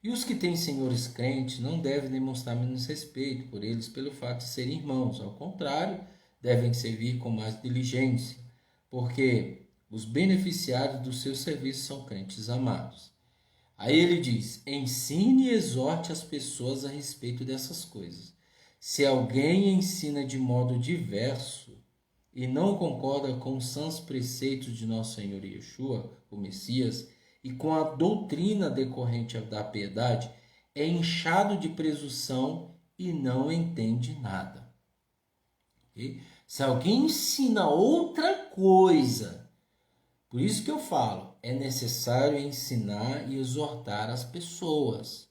E os que têm senhores crentes não devem demonstrar menos respeito por eles pelo fato de serem irmãos. Ao contrário, devem servir com mais diligência, porque os beneficiários do seu serviço são crentes amados. Aí ele diz, ensine e exorte as pessoas a respeito dessas coisas. Se alguém ensina de modo diverso e não concorda com os sãos preceitos de nosso Senhor Yeshua, o Messias, e com a doutrina decorrente da piedade, é inchado de presunção e não entende nada. Okay? Se alguém ensina outra coisa, por isso que eu falo, é necessário ensinar e exortar as pessoas.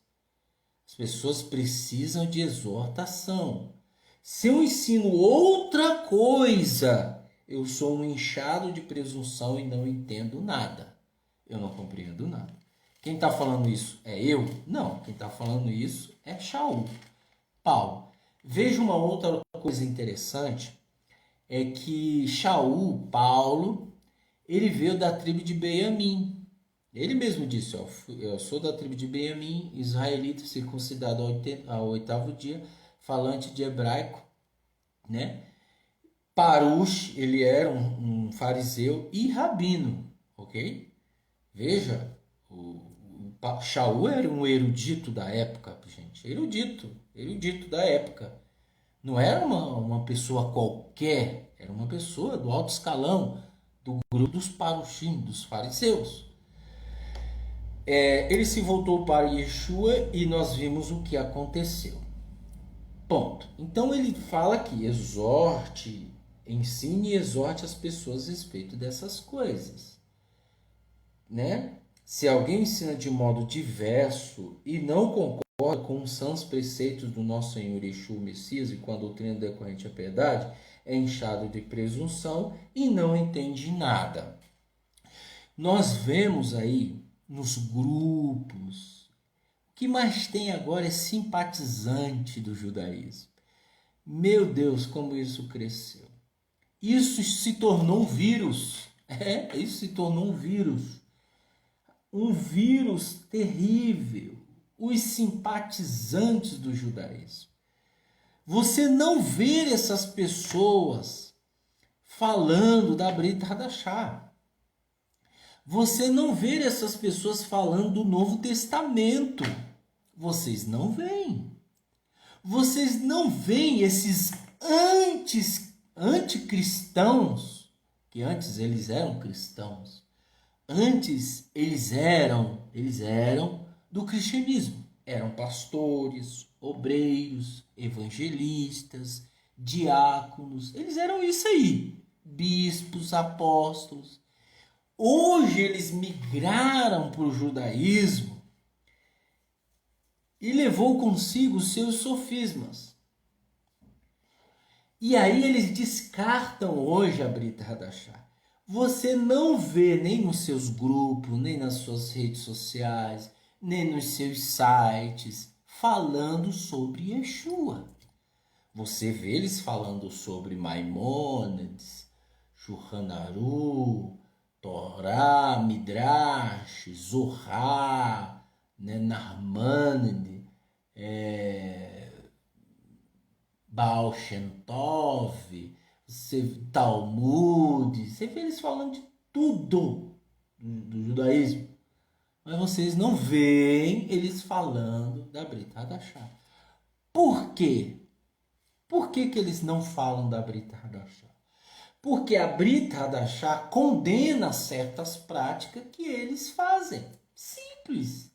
As pessoas precisam de exortação. Se eu ensino outra coisa, eu sou um inchado de presunção e não entendo nada. Eu não compreendo nada. Quem está falando isso é eu? Não, quem está falando isso é Shaul. Paulo. Veja uma outra coisa interessante, é que Shaul, Paulo, ele veio da tribo de Benjamim. Ele mesmo disse, ó, eu sou da tribo de Benjamim, israelita, circuncidado ao 8º dia, falante de hebraico, né? Parush, ele era um fariseu e rabino, ok? Veja, o Shaul era um erudito da época, gente. Erudito da época. Não era uma pessoa qualquer, era uma pessoa do alto escalão, do grupo dos Parushim, dos fariseus. Ele se voltou para Yeshua e nós vimos o que aconteceu. Ponto. Então ele fala aqui, exorte, ensine e exorte as pessoas a respeito dessas coisas. Né? Se alguém ensina de modo diverso e não concorda com os sãos preceitos do nosso Senhor Yeshua, Messias, e com a doutrina decorrente à piedade, é inchado de presunção e não entende nada. Nós vemos aí nos grupos, o que mais tem agora é simpatizante do judaísmo. Meu Deus, como isso cresceu. Isso se tornou um vírus. Isso se tornou um vírus. Um vírus terrível. Os simpatizantes do judaísmo. Você não vê essas pessoas falando da Brit Hadashah. Você não vê essas pessoas falando do Novo Testamento. Vocês não veem. Vocês não veem esses anticristãos, que antes eles eram cristãos. Antes eles eram do cristianismo. Eram pastores, obreiros, evangelistas, diáconos. Eles eram isso aí. bispos, apóstolos. Hoje eles migraram para o judaísmo e levou consigo os seus sofismas. E aí eles descartam hoje a Brit Hadashah. Você não vê nem nos seus grupos, nem nas suas redes sociais, nem nos seus sites falando sobre Yeshua. Você vê eles falando sobre Maimônides, Shulchan Aruch, Torá, Midrash, Zohar, Narmânide, Baal Shem Tov, Talmud. Você vê eles falando de tudo do judaísmo. Mas vocês não veem eles falando da Brit Hadashah. Por quê? Por que eles não falam da Brit Hadashah? Porque a Brit Hadashah condena certas práticas que eles fazem. Simples.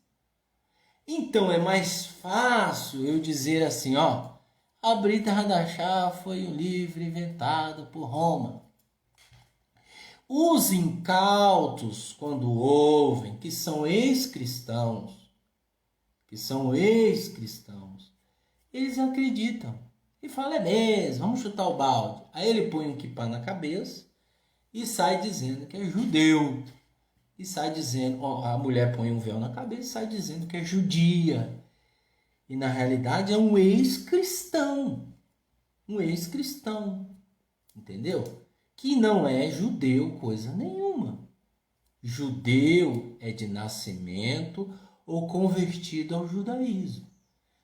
Então é mais fácil eu dizer assim, ó, a Brit Hadashah foi um livro inventado por Roma. Os incautos, quando ouvem que são ex-cristãos, eles acreditam. E fala, é mesmo, vamos chutar o balde. Aí ele põe um kippah na cabeça e sai dizendo que é judeu. E sai dizendo, a mulher põe um véu na cabeça e sai dizendo que é judia. E na realidade é um ex-cristão. Entendeu? Que não é judeu coisa nenhuma. Judeu é de nascimento ou convertido ao judaísmo.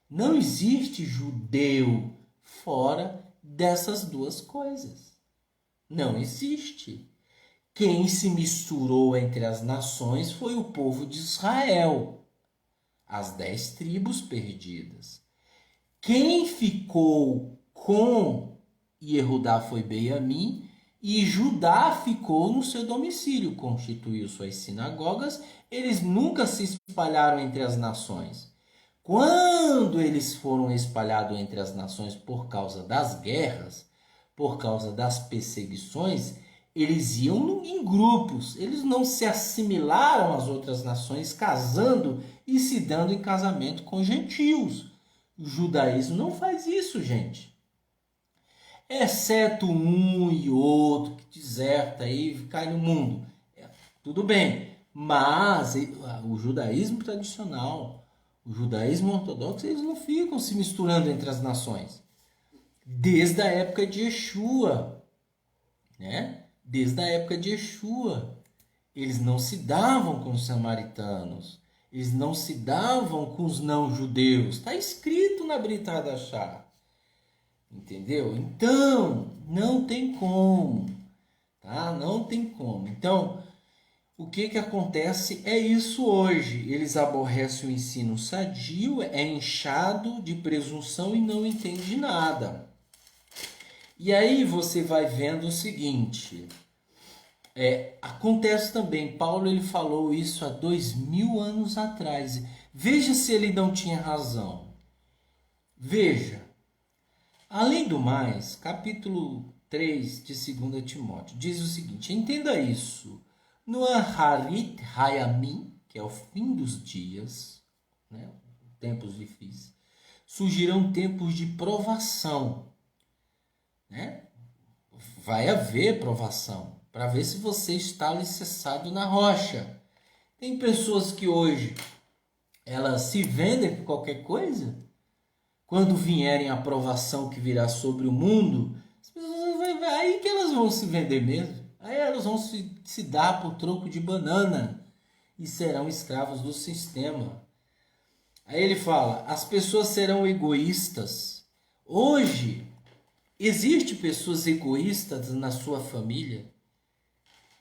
Não existe judeu fora dessas duas coisas. Não existe. Quem se misturou entre as nações foi o povo de Israel, as 10 tribos perdidas. Quem ficou com Yehudá foi Benjamim, e Judá ficou no seu domicílio, constituiu suas sinagogas. Eles nunca se espalharam entre as nações. Quando eles foram espalhados entre as nações por causa das guerras, por causa das perseguições, eles iam em grupos. Eles não se assimilaram às outras nações, casando e se dando em casamento com gentios. O judaísmo não faz isso, gente. Exceto um e outro que deserta e cai no mundo. Tudo bem, mas o judaísmo tradicional, o judaísmo ortodoxo, eles não ficam se misturando entre as nações. Desde a época de Yeshua, né? Desde a época de Yeshua, eles não se davam com os samaritanos, eles não se davam com os não-judeus. Está escrito na Brit Hadashah. Entendeu? Então, não tem como. Tá? Não tem como. Então, o que acontece é isso hoje. Eles aborrecem o ensino sadio, é inchado de presunção e não entende nada. E aí você vai vendo o seguinte, acontece também, Paulo ele falou isso há 2000 anos atrás. Veja se ele não tinha razão. Veja, além do mais, capítulo 3 de 2 Timóteo diz o seguinte, entenda isso, no Harit Hayamim, que é o fim dos dias, né, tempos difíceis, surgirão tempos de provação, né? Vai haver provação para ver se você está alicerçado na rocha. Tem pessoas que hoje elas se vendem por qualquer coisa. Quando vierem a provação que virá sobre o mundo, as pessoas aí que elas vão se vender mesmo. Aí elas vão se dar por troco de banana e serão escravos do sistema. Aí ele fala, as pessoas serão egoístas. Hoje, existem pessoas egoístas na sua família?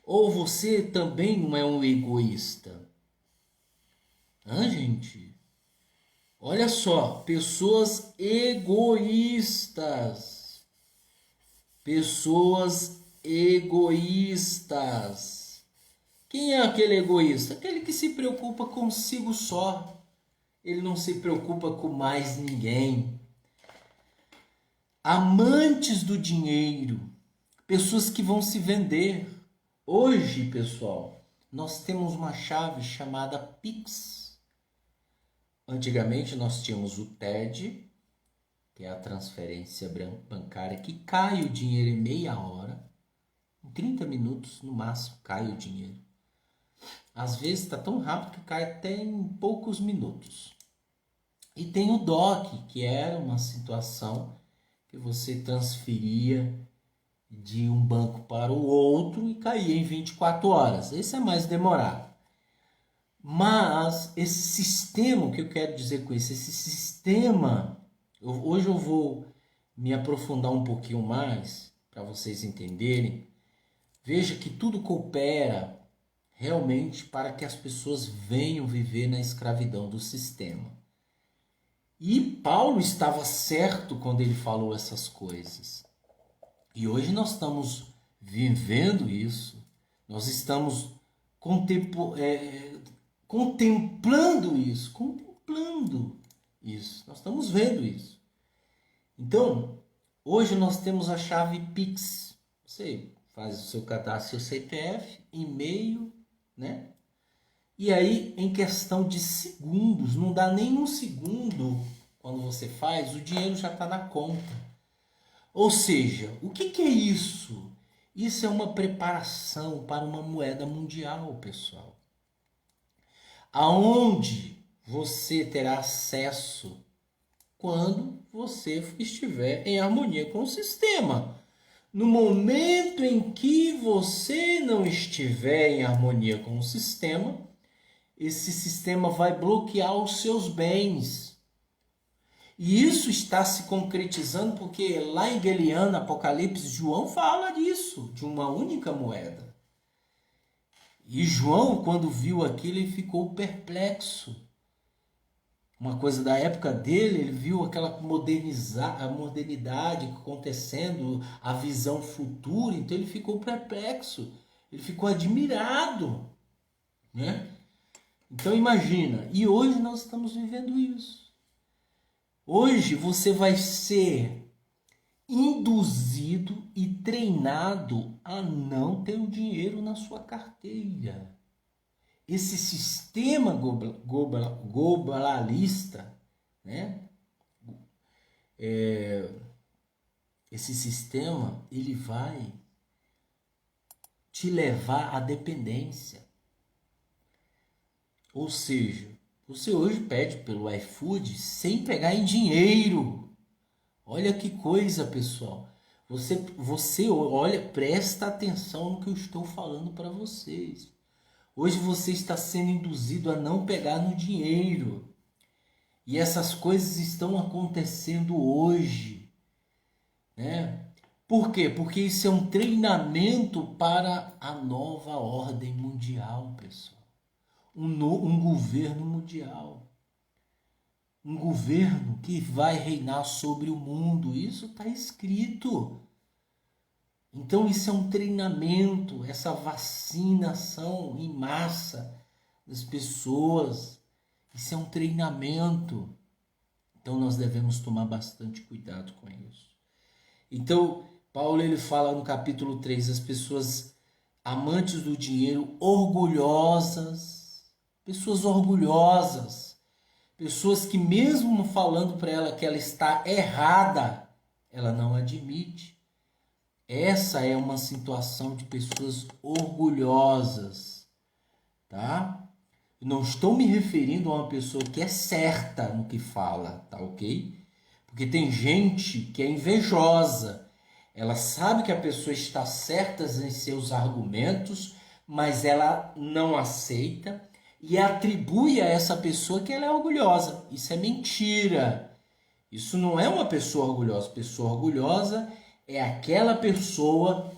Ou você também não é um egoísta? Gente? Olha só, pessoas egoístas. Pessoas egoístas. Quem é aquele egoísta? Aquele que se preocupa consigo só. Ele não se preocupa com mais ninguém. Amantes do dinheiro, pessoas que vão se vender. Hoje, pessoal, nós temos uma chave chamada Pix. Antigamente nós tínhamos o TED, que é a transferência bancária, que cai o dinheiro em meia hora. Em 30 minutos, no máximo, cai o dinheiro. Às vezes está tão rápido que cai até em poucos minutos. E tem o DOC, que era uma situação que você transferia de um banco para o outro e caía em 24 horas. Esse é mais demorado. Mas esse sistema, o que eu quero dizer com isso? Esse sistema, hoje eu vou me aprofundar um pouquinho mais para vocês entenderem. Veja que tudo coopera realmente para que as pessoas venham viver na escravidão do sistema. E Paulo estava certo quando ele falou essas coisas. E hoje nós estamos vivendo isso, nós estamos contemplando isso, nós estamos vendo isso. Então, hoje nós temos a chave Pix. Você faz o seu cadastro, seu CPF, e-mail, né? E aí, em questão de segundos, não dá nem um segundo quando você faz, o dinheiro já está na conta. Ou seja, o que é isso? Isso é uma preparação para uma moeda mundial, pessoal. Aonde você terá acesso quando você estiver em harmonia com o sistema. No momento em que você não estiver em harmonia com o sistema, esse sistema vai bloquear os seus bens. E isso está se concretizando porque lá em Gueliano, Apocalipse, João fala disso, de uma única moeda. E João, quando viu aquilo, ele ficou perplexo. Uma coisa da época dele, ele viu aquela modernidade acontecendo, a visão futura, então ele ficou perplexo, ele ficou admirado, né? Então imagina, e hoje nós estamos vivendo isso. Hoje você vai ser induzido e treinado a não ter o dinheiro na sua carteira. Esse sistema globalista, né? Esse sistema, ele vai te levar à dependência. Ou seja, você hoje pede pelo iFood sem pegar em dinheiro. Olha que coisa, pessoal. Você olha, presta atenção no que eu estou falando para vocês. Hoje você está sendo induzido a não pegar no dinheiro. E essas coisas estão acontecendo hoje, né? Por quê? Porque isso é um treinamento para a nova ordem mundial, pessoal. Um governo mundial. Um governo que vai reinar sobre o mundo. Isso está escrito. Então isso é um treinamento, essa vacinação em massa das pessoas. Isso é um treinamento. Então nós devemos tomar bastante cuidado com isso. Então, Paulo ele fala no capítulo 3, as pessoas amantes do dinheiro, pessoas orgulhosas, pessoas que mesmo falando para ela que ela está errada, ela não admite. Essa é uma situação de pessoas orgulhosas, tá? Não estou me referindo a uma pessoa que é certa no que fala, tá ok? Porque tem gente que é invejosa. Ela sabe que a pessoa está certa em seus argumentos, mas ela não aceita e atribui a essa pessoa que ela é orgulhosa. Isso é mentira. Isso não é uma pessoa orgulhosa. Pessoa orgulhosa é aquela pessoa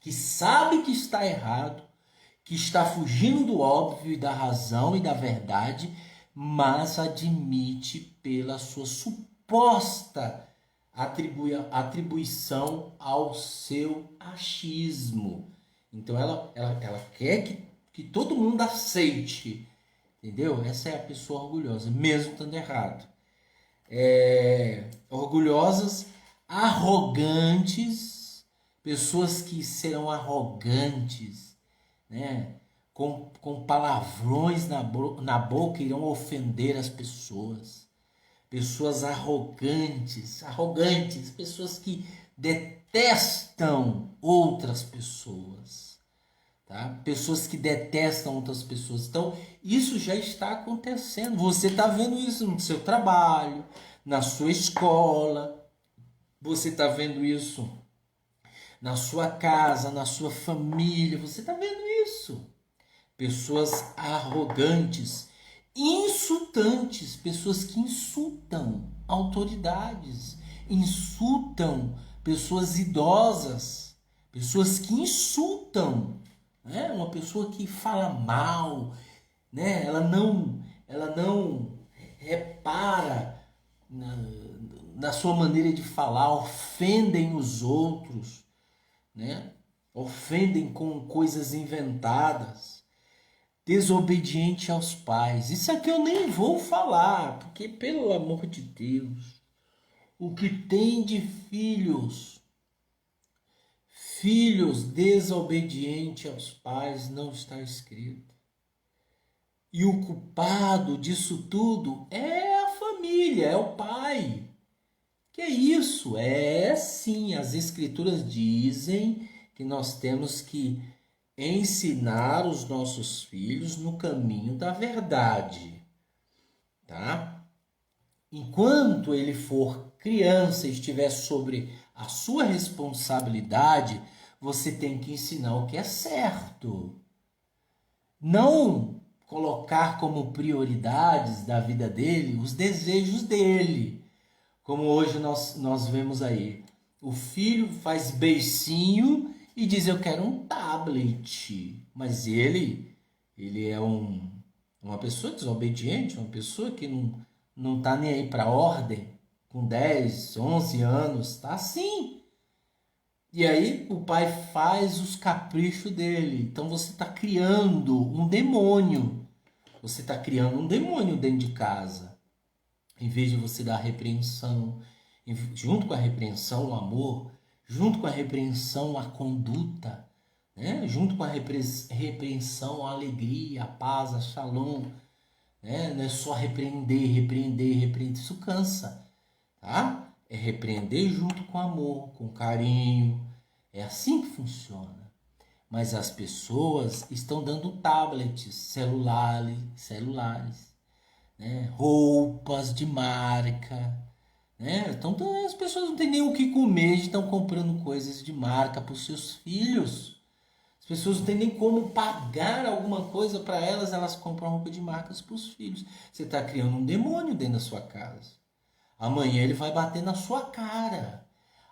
que sabe que está errado, que está fugindo do óbvio e da razão e da verdade, mas admite pela sua suposta atribuição ao seu achismo. Então ela quer que todo mundo aceite, entendeu? Essa é a pessoa orgulhosa, mesmo estando errado. Orgulhosas, arrogantes, pessoas que serão arrogantes, né? Com palavrões na boca irão ofender as pessoas. Pessoas arrogantes, pessoas que detestam outras pessoas, tá? Pessoas que detestam outras pessoas. Então, isso já está acontecendo. Você está vendo isso no seu trabalho, na sua escola, você está vendo isso na sua casa, na sua família, você está vendo isso. Pessoas arrogantes, insultantes, pessoas que insultam autoridades, insultam pessoas idosas, pessoas que insultam, né? Uma pessoa que fala mal, né? Ela não repara na sua maneira de falar, ofendem os outros, né? Ofendem com coisas inventadas, desobediente aos pais. Isso aqui eu nem vou falar, porque pelo amor de Deus, o que tem de filhos desobedientes aos pais não está escrito. E o culpado disso tudo é a família, é o pai. Que é isso? É sim, as escrituras dizem que nós temos que ensinar os nossos filhos no caminho da verdade, tá? Enquanto ele for criança e estiver sobre a sua responsabilidade, você tem que ensinar o que é certo. Não colocar como prioridades da vida dele os desejos dele. Como hoje nós vemos aí. O filho faz beicinho e diz, eu quero um tablet. Mas ele é uma pessoa desobediente, uma pessoa que não tá nem aí para ordem. Com 10, 11 anos, tá assim. E aí o pai faz os caprichos dele. Então você está criando um demônio. Você está criando um demônio dentro de casa. Em vez de você dar a repreensão, junto com a repreensão, o amor, junto com a repreensão, a conduta, né? Junto com a repreensão, a alegria, a paz, a shalom. Né? Não é só repreender. Isso cansa. Tá? É repreender junto com amor, com carinho. É assim que funciona. Mas as pessoas estão dando tablets, celulares, né? Roupas de marca, né? Então as pessoas não têm nem o que comer, estão comprando coisas de marca para os seus filhos. As pessoas não têm nem como pagar alguma coisa para elas, elas compram roupa de marcas para os filhos. Você está criando um demônio dentro da sua casa. Amanhã ele vai bater na sua cara.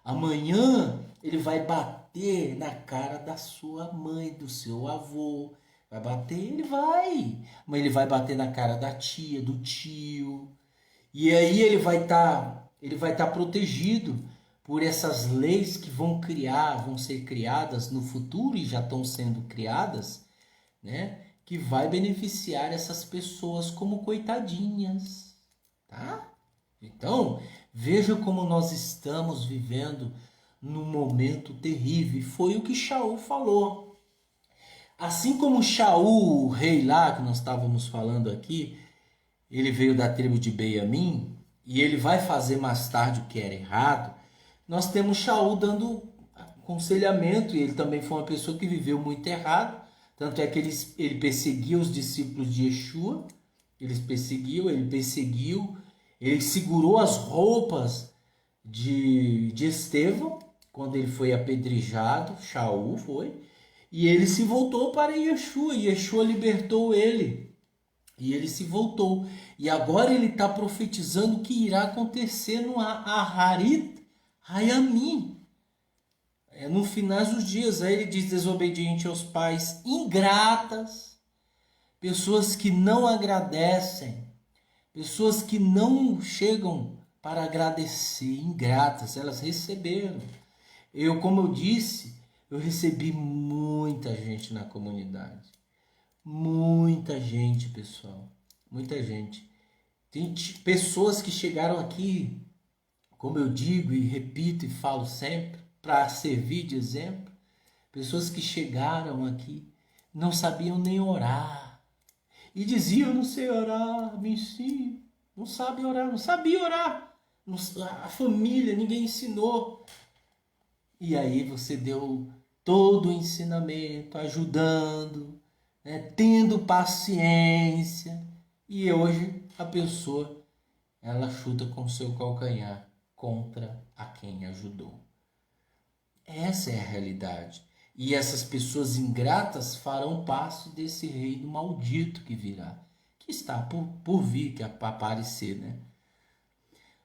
Amanhã ele vai bater na cara da sua mãe, do seu avô. Vai bater, ele vai. Mas ele vai bater na cara da tia, do tio. E aí ele vai estar protegido por essas leis que vão ser criadas no futuro e já estão sendo criadas, né? Que vai beneficiar essas pessoas como coitadinhas, tá? Então, veja como nós estamos vivendo num momento terrível. Foi o que Shaul falou. Assim como Shaul, o rei lá que nós estávamos falando aqui, ele veio da tribo de Benjamim e ele vai fazer mais tarde o que era errado. Nós temos Shaul dando aconselhamento e ele também foi uma pessoa que viveu muito errado. Tanto é que ele perseguia os discípulos de Yeshua, ele perseguiu, ele segurou as roupas de Estevão quando ele foi apedrejado, Shaul foi, e ele se voltou para Yeshua, e Yeshua libertou ele, e ele se voltou. E agora ele está profetizando o que irá acontecer no Aharit Hayamim. No final dos dias, aí ele diz, desobediente aos pais, ingratas, pessoas que não agradecem, pessoas que não chegam para agradecer, ingratas, elas receberam. Como eu disse, eu recebi muita gente na comunidade. Muita gente, pessoal. Muita gente. Tem pessoas que chegaram aqui, como eu digo e repito e falo sempre, para servir de exemplo. Pessoas que chegaram aqui, não sabiam nem orar. E diziam, não sei orar, me ensine. Não sabe orar, não sabia orar. A família, ninguém ensinou. E aí você deu todo o ensinamento, ajudando, né, tendo paciência. E hoje a pessoa, ela chuta com seu calcanhar contra a quem ajudou. Essa é a realidade. E essas pessoas ingratas farão parte desse reino maldito que virá, que está por vir, que é para aparecer, né?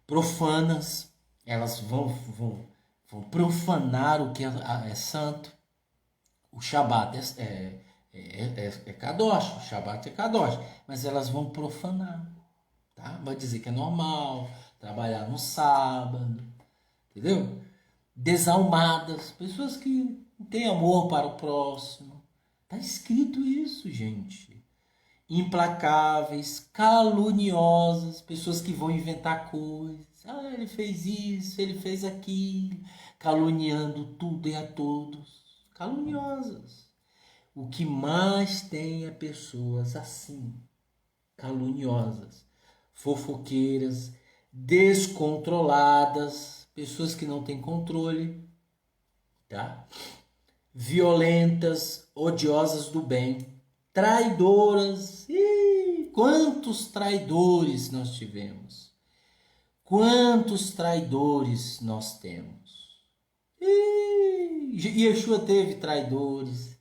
Profanas, elas vão profanar o que é santo. O Shabat é Kadosh, o Shabat é Kadosh, mas elas vão profanar, tá? Vai dizer que é normal trabalhar no sábado, entendeu? Desalmadas, pessoas que não têm amor para o próximo. Tá escrito isso, gente. Implacáveis, caluniosas, pessoas que vão inventar coisas. Ah, ele fez isso, ele fez aquilo, caluniando tudo e a todos. Caluniosas. O que mais tem é pessoas assim, caluniosas, fofoqueiras, descontroladas, pessoas que não têm controle, tá? Violentas, odiosas do bem, traidoras. Quantos traidores nós tivemos? Quantos traidores nós temos? Yeshua teve traidores.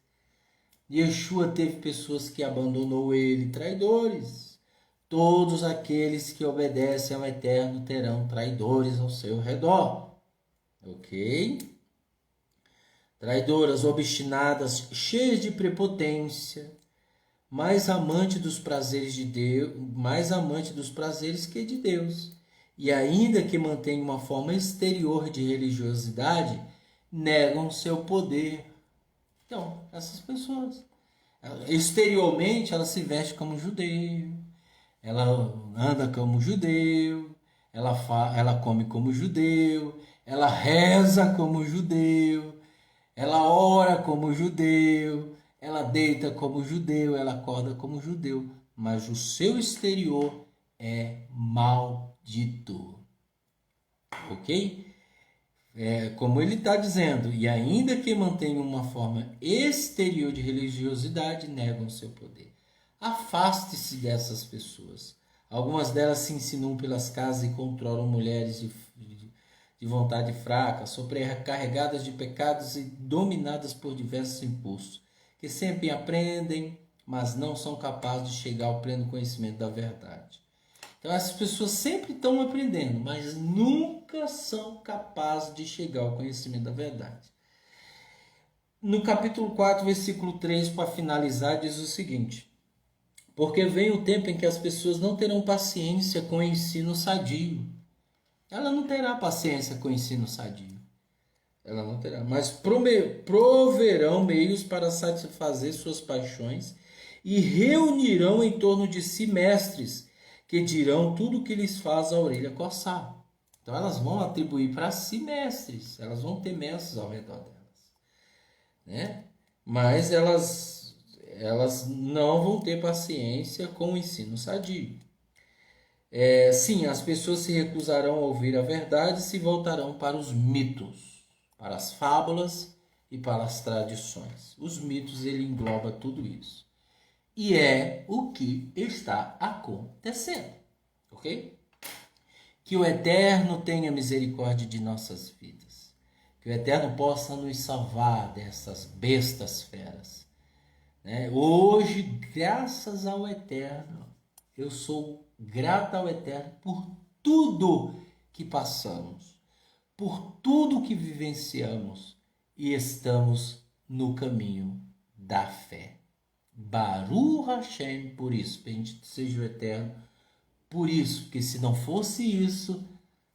Yeshua teve pessoas que abandonou ele, traidores. Todos aqueles que obedecem ao Eterno terão traidores ao seu redor. Ok? Traidoras, obstinadas, cheias de prepotência, mais amante dos prazeres de Deus, mais amante dos prazeres que de Deus. E ainda que mantenham uma forma exterior de religiosidade, negam seu poder. Então, essas pessoas, exteriormente, ela se veste como judeu, ela anda como judeu, ela come como judeu, ela reza como judeu, ela ora como judeu, ela deita como judeu, ela acorda como judeu, mas o seu exterior é maldito. Ok? Como ele está dizendo, e ainda que mantenham uma forma exterior de religiosidade, negam seu poder. Afaste-se dessas pessoas. Algumas delas se insinuam pelas casas e controlam mulheres de vontade fraca, sobrecarregadas de pecados e dominadas por diversos impulsos, que sempre aprendem, mas não são capazes de chegar ao pleno conhecimento da verdade. Então essas pessoas sempre estão aprendendo, mas nunca são capazes de chegar ao conhecimento da verdade. No capítulo 4, versículo 3, para finalizar, diz o seguinte: porque vem o tempo em que as pessoas não terão paciência com o ensino sadio. Ela não terá paciência com o ensino sadio. Ela não terá, mas proverão meios para satisfazer suas paixões e reunirão em torno de si mestres que dirão tudo o que lhes faz a orelha coçar. Então elas vão atribuir para si mestres, elas vão ter mestres ao redor delas, né? Mas elas não vão ter paciência com o ensino sadio. Sim, as pessoas se recusarão a ouvir a verdade e se voltarão para os mitos, para as fábulas e para as tradições. Os mitos, ele engloba tudo isso. E é o que está acontecendo, ok? Que o Eterno tenha misericórdia de nossas vidas. Que o Eterno possa nos salvar dessas bestas feras, né? Hoje, graças ao Eterno, eu sou grato ao Eterno por tudo que passamos, por tudo que vivenciamos e estamos no caminho da fé. Baruch Hashem, por isso, bendito seja o Eterno, por isso, porque se não fosse isso,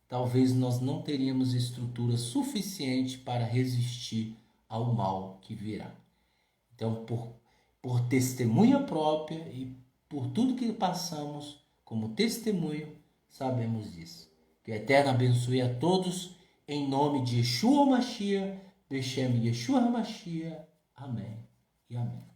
talvez nós não teríamos estrutura suficiente para resistir ao mal que virá. Então, por testemunha própria e por tudo que passamos como testemunho, sabemos disso. Que o Eterno abençoe a todos, em nome de Yeshua Mashiach, Beshem Yeshua HaMashiach. Amém e amém.